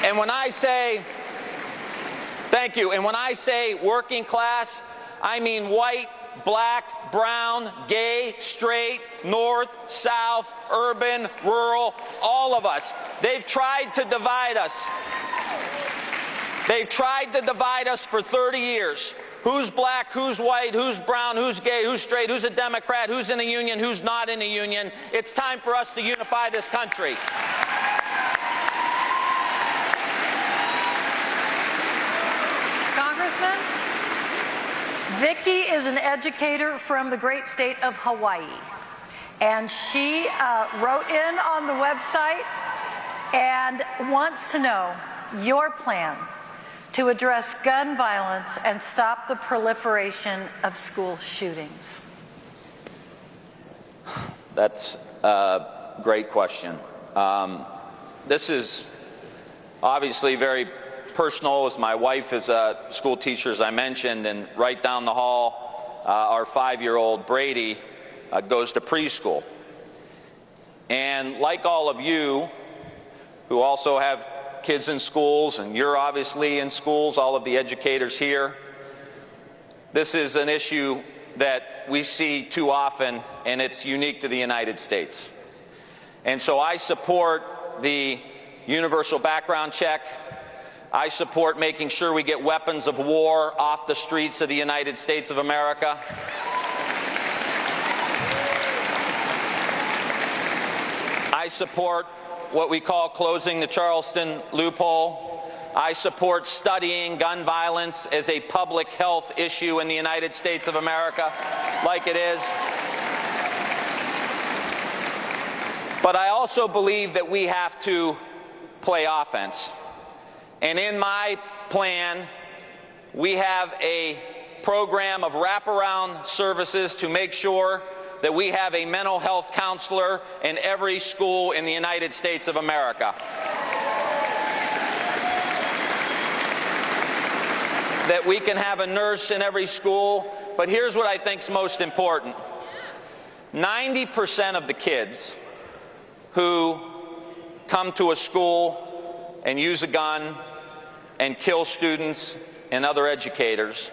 And when I say, thank you, and when I say working class, I mean white, black, brown, gay, straight, north, south, urban, rural, all of us. They've tried to divide us. They've tried to divide us for 30 years. Who's black, who's white, who's brown, who's gay, who's straight, who's a Democrat, who's in the union, who's not in the union. It's time for us to unify this country. Congressman, Vicki is an educator from the great state of Hawaii. And she wrote in on the website and wants to know your plan to address gun violence and stop the proliferation of school shootings? That's a great question. This is obviously very personal, as my wife is a school teacher, as I mentioned, and right down the hall, our 5-year-old Brady goes to preschool. And like all of you who also have kids in schools, and you're obviously in schools, all of the educators here, this is an issue that we see too often, and it's unique to the United States. And so I support the universal background check. I support making sure we get weapons of war off the streets of the United States of America. I support what we call closing the Charleston loophole. I support studying gun violence as a public health issue in the United States of America, like it is. But I also believe that we have to play offense. And in my plan, we have a program of wraparound services to make sure that we have a mental health counselor in every school in the United States of America. That we can have a nurse in every school. But here's what I think is most important. 90% of the kids who come to a school and use a gun and kill students and other educators,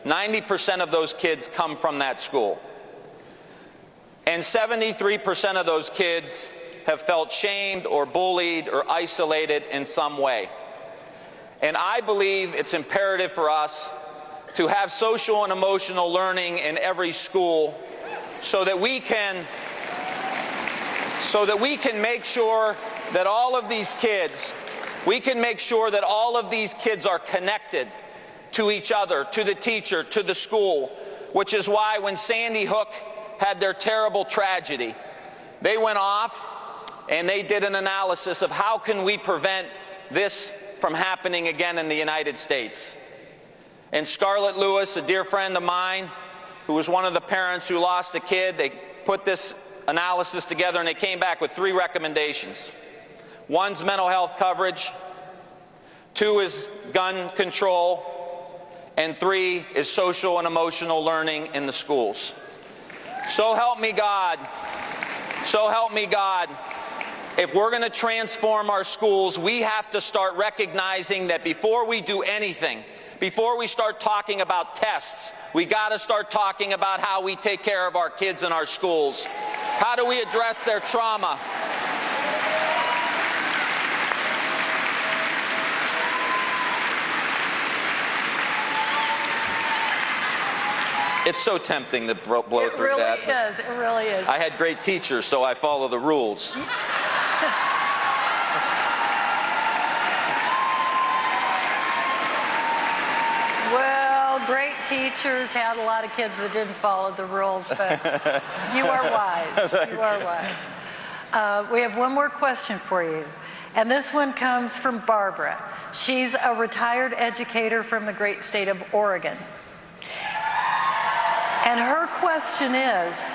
90% of those kids come from that school. And 73% of those kids have felt shamed or bullied or isolated in some way. And I believe it's imperative for us to have social and emotional learning in every school so that we can make sure that all of these kids, are connected to each other, to the teacher, to the school, which is why when Sandy Hook had their terrible tragedy, they went off and they did an analysis of how can we prevent this from happening again in the United States. And Scarlett Lewis, a dear friend of mine, who was one of the parents who lost a kid, they put this analysis together and they came back with 3 recommendations. One's mental health coverage, 2 is gun control, and 3 is social and emotional learning in the schools. So help me God, if we're going to transform our schools, we have to start recognizing that before we do anything, before we start talking about tests, we got to start talking about how we take care of our kids in our schools. How do we address their trauma? It's so tempting to blow through that. It really is. It really is. I had great teachers, so I follow the rules. Well, great teachers had a lot of kids that didn't follow the rules, but you are wise. You are wise. We have one more question for you, and this one comes from Barbara. She's a retired educator from the great state of Oregon. And her question is,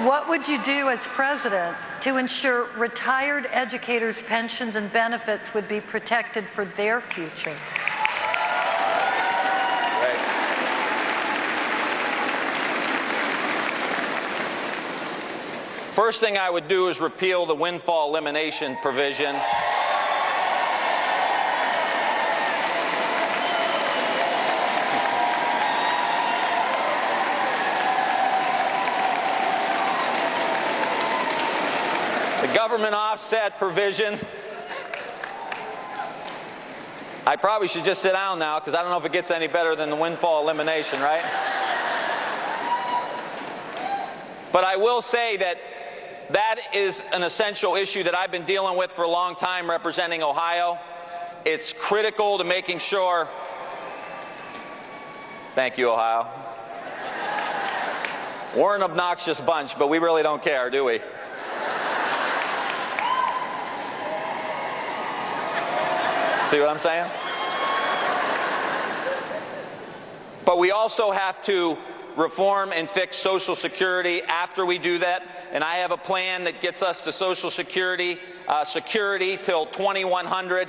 what would you do as president to ensure retired educators' pensions and benefits would be protected for their future? Right. First thing I would do is repeal the windfall elimination provision. Government offset provision. I probably should just sit down now because I don't know if it gets any better than the windfall elimination, right? But I will say that that is an essential issue that I've been dealing with for a long time representing Ohio. It's critical to making sure. Thank you, Ohio. We're an obnoxious bunch, but we really don't care, do we? See what I'm saying? But we also have to reform and fix Social Security after we do that. And I have a plan that gets us to Social Security till 2100.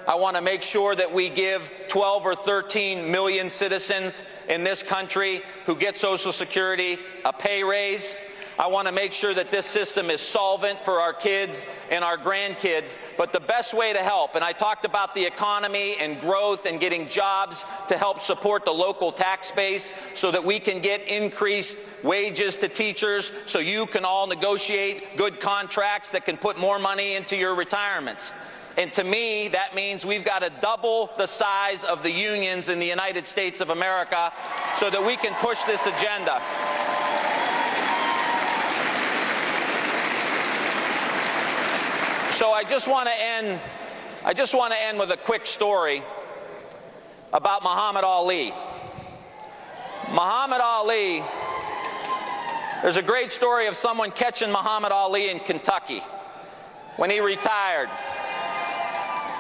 I want to make sure that we give 12 or 13 million citizens in this country who get Social Security a pay raise. I want to make sure that this system is solvent for our kids and our grandkids. But the best way to help, and I talked about the economy and growth and getting jobs to help support the local tax base so that we can get increased wages to teachers so you can all negotiate good contracts that can put more money into your retirements. And to me, that means we've got to double the size of the unions in the United States of America so that we can push this agenda. So I just want to end with a quick story about Muhammad Ali. Muhammad Ali, there's a great story of someone catching Muhammad Ali in Kentucky when he retired.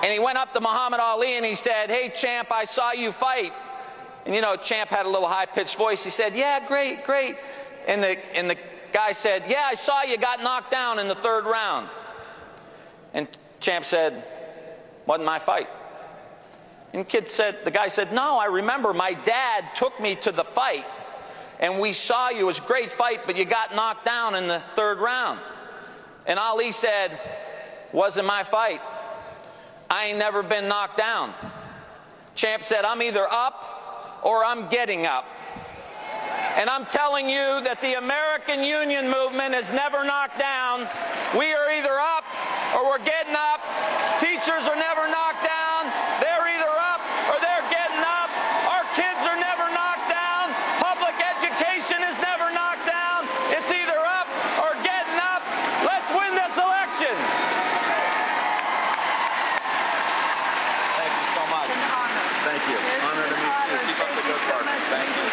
And he went up to Muhammad Ali and he said, "Hey, champ, I saw you fight." And you know, champ had a little high-pitched voice. He said, "Yeah, great, great." And the guy said, "Yeah, I saw you got knocked down in the 3rd round." And champ said, "Wasn't my fight." And the guy said, "No, I remember my dad took me to the fight and we saw you. It was a great fight, but you got knocked down in the 3rd round." And Ali said, "Wasn't my fight. I ain't never been knocked down." Champ said, "I'm either up or I'm getting up." And I'm telling you that the American Union movement is never knocked down. We are either up or we're getting up. Teachers are never knocked down. They're either up or they're getting up. Our kids are never knocked down. Public education is never knocked down. It's either up or getting up. Let's win this election. Thank you so much. It's an honor. Thank you. Honor to meet you. Keep up the good work. Thank you.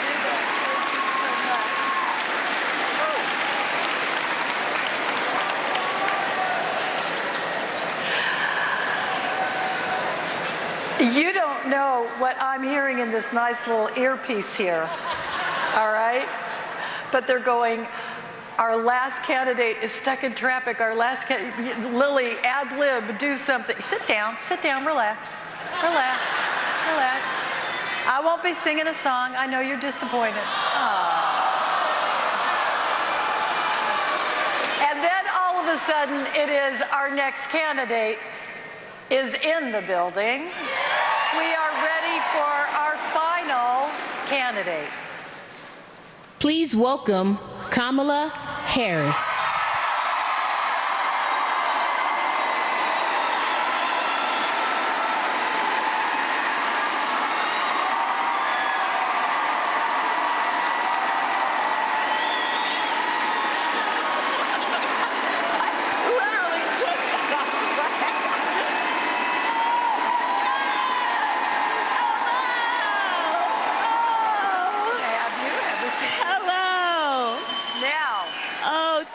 what I'm hearing in this nice little earpiece here. All right? But they're going, our last candidate is stuck in traffic. Our last Lily, ad lib, do something. Sit down, relax, relax, relax. I won't be singing a song. I know you're disappointed. Aww. And then all of a sudden, it is our next candidate is in the building. We are ready for our final candidate. Please welcome Kamala Harris.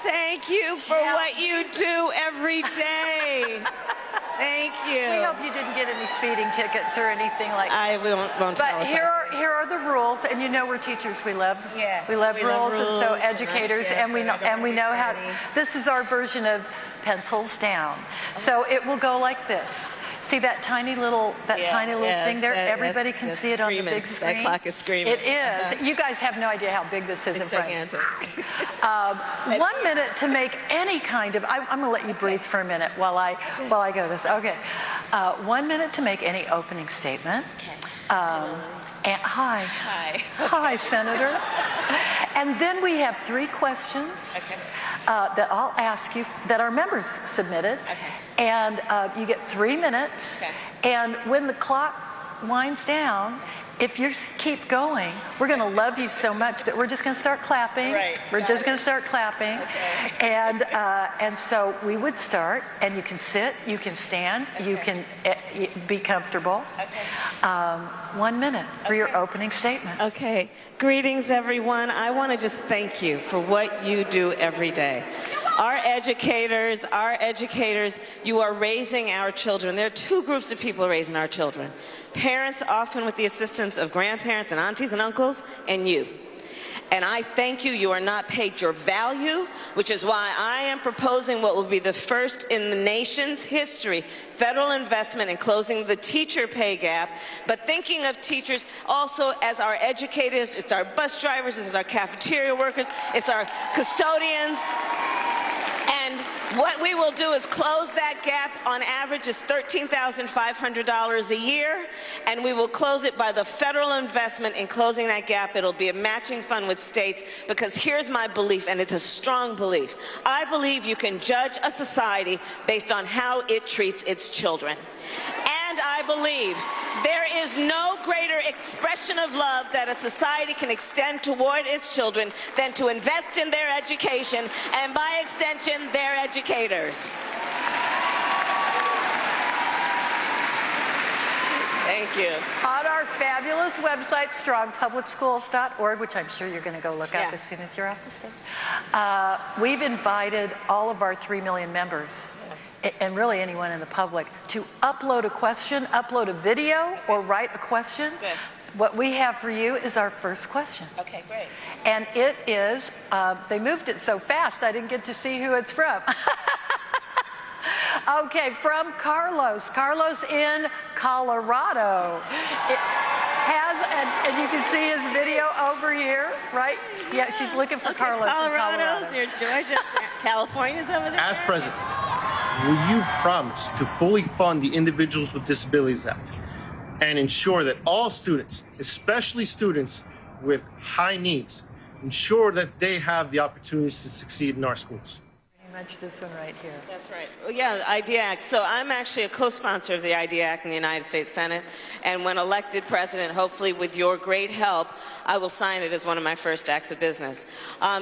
Thank you for what you do every day. Thank you. We hope you didn't get any speeding tickets or anything like that. I won't tell. But here are the rules, and you know we're teachers. We love rules, and so educators, and we know how. This is our version of pencils down. So it will go like this. See that tiny little thing there? Everybody can see it on the big screen. That clock is screaming. It is. You guys have no idea how big this is in front. Gigantic. 1 minute to make any kind of. I'm going to let you breathe for a minute while I go this. Okay. 1 minute to make any opening statement. And hi, Senator. And then we have 3 questions that I'll ask you that our members submitted. And you get 3 minutes. And when the clock winds down, if you keep going, we're going to love you so much that we're just going to start clapping. We're just going to start clapping. And so we would start, and you can sit, you can stand, you can be comfortable. 1 minute for your opening statement. Okay. Greetings, everyone. I want to just thank you for what you do every day. Our educators, you are raising our children. There are 2 groups of people raising our children. Parents, often with the assistance of grandparents and aunties and uncles, and you. And I thank you. You are not paid your value, which is why I am proposing what will be the first in the nation's history federal investment in closing the teacher pay gap, but thinking of teachers also as our educators. It's our bus drivers, it's our cafeteria workers, it's our custodians. And what we will do is close that gap. On average, is $13,500 a year, and we will close it by the federal investment in closing that gap. It'll be a matching fund with states, because here's my belief, and it's a strong belief. I believe you can judge a society based on how it treats its children. And I believe there is no greater expression of love that a society can extend toward its children than to invest in their education, and by extension, their educators. Thank you. On our fabulous website, strongpublicschools.org, which I'm sure you're going to go look up as soon as you're off the stage, we've invited all of our 3 million members, and really anyone in the public, to upload a question, upload a video, or write a question. Good. What we have for you is our first question. Okay, great. And it is, they moved it so fast I didn't get to see who it's from. Okay, from Carlos. Carlos in Colorado. It has, and you can see his video over here, right? Yeah, she's looking for Carlos in Colorado. Colorado's, your Georgia, California's over there. As president, will you promise to fully fund the Individuals with Disabilities Act and ensure that all students, especially students with high needs, ensure that they have the opportunities to succeed in our schools? Much this one right here. That's right. Well, yeah, the IDEA Act. So I'm actually a co-sponsor of the IDEA Act in the United States Senate, and when elected president, hopefully with your great help, I will sign it as one of my first acts of business.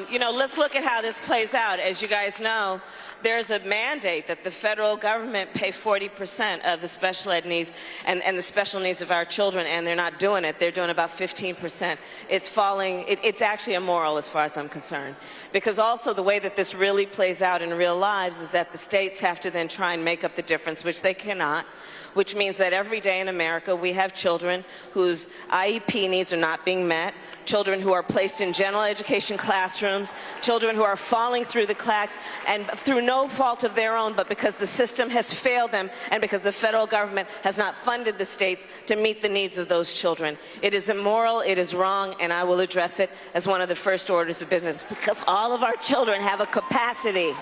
You know, let's look at how this plays out. As you guys know, there's a mandate that the federal government pay 40% of the special ed needs and the special needs of our children, and they're not doing it. They're doing about 15%. It's falling. It's actually immoral as far as I'm concerned, because also the way that this really plays out in real lives is that the states have to then try and make up the difference, which they cannot, which means that every day in America we have children whose IEP needs are not being met, children who are placed in general education classrooms, children who are falling through the cracks, and through no fault of their own, but because the system has failed them and because the federal government has not funded the states to meet the needs of those children. It is immoral, it is wrong, and I will address it as one of the first orders of business, because all of our children have a capacity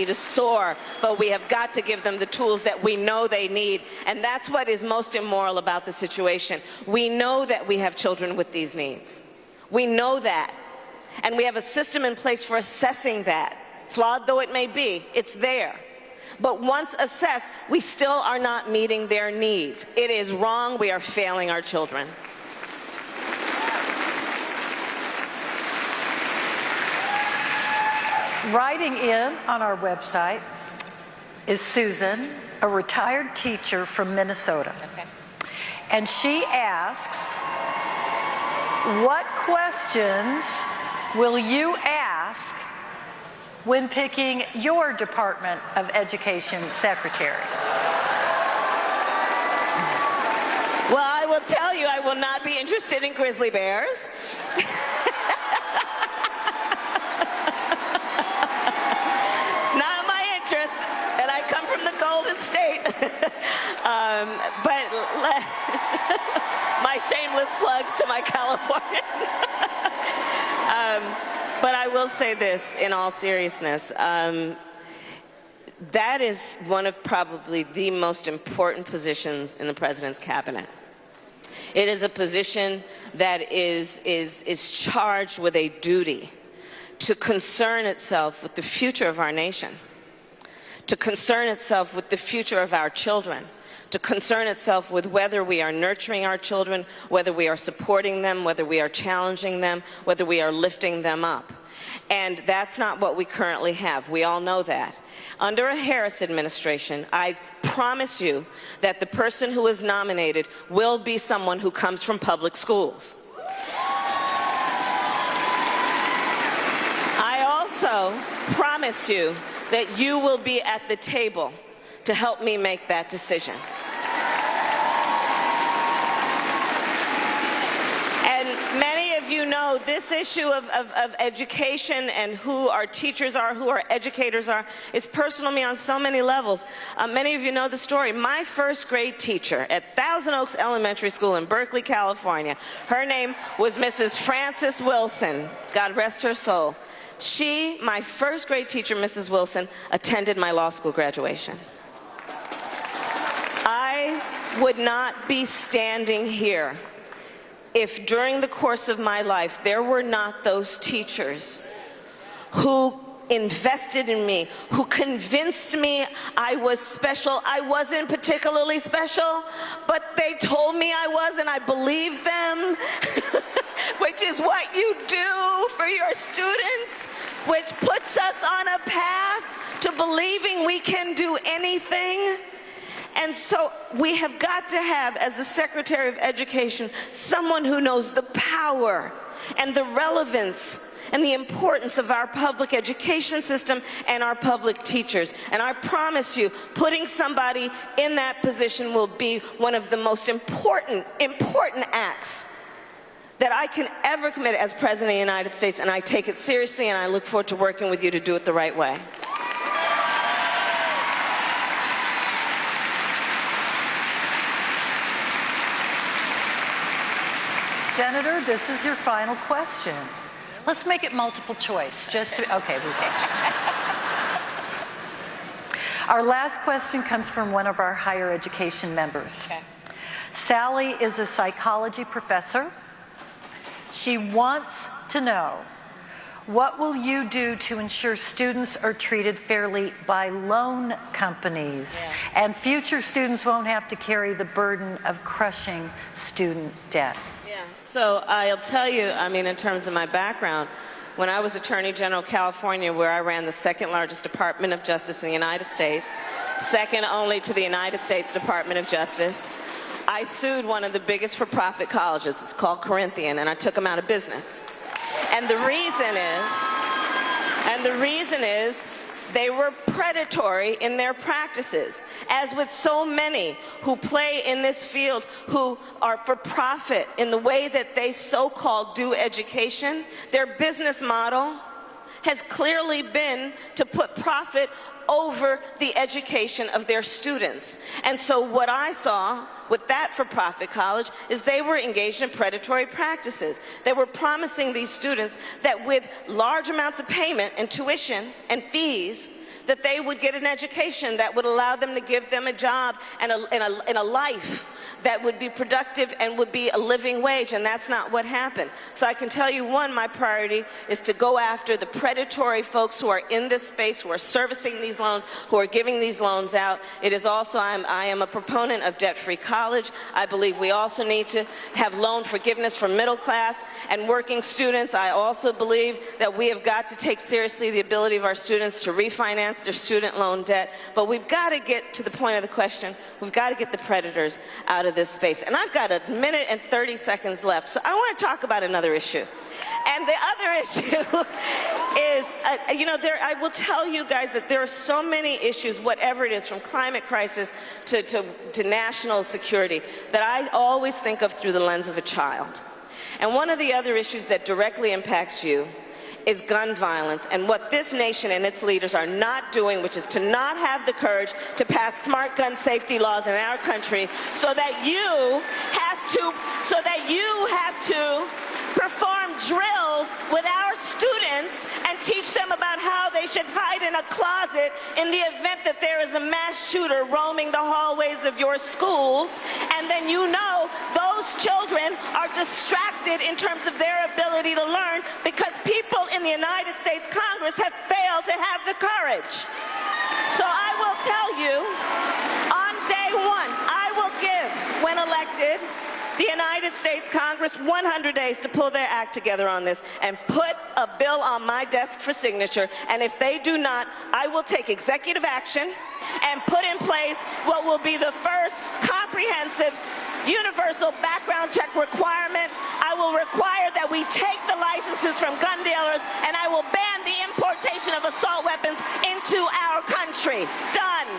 to soar, but we have got to give them the tools that we know they need, and that's what is most immoral about the situation. We know that we have children with these needs. We know that, and we have a system in place for assessing that. Flawed though it may be, it's there. But once assessed, we still are not meeting their needs. It is wrong. We are failing our children. Writing in on our website is Susan, a retired teacher from Minnesota. Okay. And she asks, what questions will you ask when picking your Department of Education secretary? Well, I will tell you, I will not be interested in grizzly bears. And I come from the Golden State. But my shameless plugs to my Californians. But I will say this in all seriousness. That is one of probably the most important positions in the President's cabinet. It is a position that is charged with a duty to concern itself with the future of our nation, to concern itself with the future of our children, to concern itself with whether we are nurturing our children, whether we are supporting them, whether we are challenging them, whether we are lifting them up. And that's not what we currently have. We all know that. Under a Harris administration, I promise you that the person who is nominated will be someone who comes from public schools. I also promise you that you will be at the table to help me make that decision. And many of you know this issue of education and who our teachers are, who our educators are, is personal to me on so many levels. Many of you know the story. My first grade teacher at Thousand Oaks Elementary School in Berkeley, California, her name was Mrs. Frances Wilson, God rest her soul. She, my first grade teacher, Mrs. Wilson, attended my law school graduation. I would not be standing here if during the course of my life there were not those teachers who invested in me, who convinced me I was special. I wasn't particularly special, but they told me I was, and I believed them, which is what you do for your students, which puts us on a path to believing we can do anything. And so we have got to have, as the Secretary of Education, someone who knows the power and the relevance and the importance of our public education system and our public teachers. And I promise you, putting somebody in that position will be one of the most important acts that I can ever commit as President of the United States, and I take it seriously, and I look forward to working with you to do it the right way. Senator, this is your final question. Let's make it multiple choice. Okay, we can. Our last question comes from one of our higher education members. Okay. Sally is a psychology professor. She wants to know, what will you do to ensure students are treated fairly by loan companies and future students won't have to carry the burden of crushing student debt? So I'll tell you, I mean, in terms of my background, when I was Attorney General of California, where I ran the second largest Department of Justice in the United States, second only to the United States Department of Justice, I sued one of the biggest for-profit colleges. It's called Corinthian, and I took them out of business. And the reason is And the reason is they were predatory in their practices. As with so many who play in this field who are for profit in the way that they so-called do education, their business model has clearly been to put profit over the education of their students. And so what I saw with that for-profit college is they were engaged in predatory practices. They were promising these students that with large amounts of payment and tuition and fees, that they would get an education that would allow them to give them a job and a life that would be productive and would be a living wage, and that's not what happened. So I can tell you, one, my priority is to go after the predatory folks who are in this space, who are servicing these loans, who are giving these loans out. It is also, I am a proponent of debt-free college. I believe we also need to have loan forgiveness for middle class and working students. I also believe that we have got to take seriously the ability of our students to refinance their student loan debt. But we've got to get to the point of the question. We've got to get the predators out of this space. And I've got 1 minute and 30 seconds left, so I want to talk about another issue. And the other issue is, I will tell you guys that there are so many issues, whatever it is, from climate crisis to national security, that I always think of through the lens of a child. And one of the other issues that directly impacts you is gun violence, and what this nation and its leaders are not doing, which is to not have the courage to pass smart gun safety laws in our country so that you have to perform drills with our students and teach them about how they should hide in a closet in the event that there is a mass shooter roaming the hallways of your schools. And then those children are distracted in terms of their ability to learn because people in the United States Congress have failed to have the courage. So I will tell you, on day one, I will give, when elected, the United States Congress 100 days to pull their act together on this and put a bill on my desk for signature. And if they do not, I will take executive action and put in place what will be the first comprehensive universal background check requirement. I will require that we take the licenses from gun dealers, and I will ban the importation of assault weapons into our country. Done.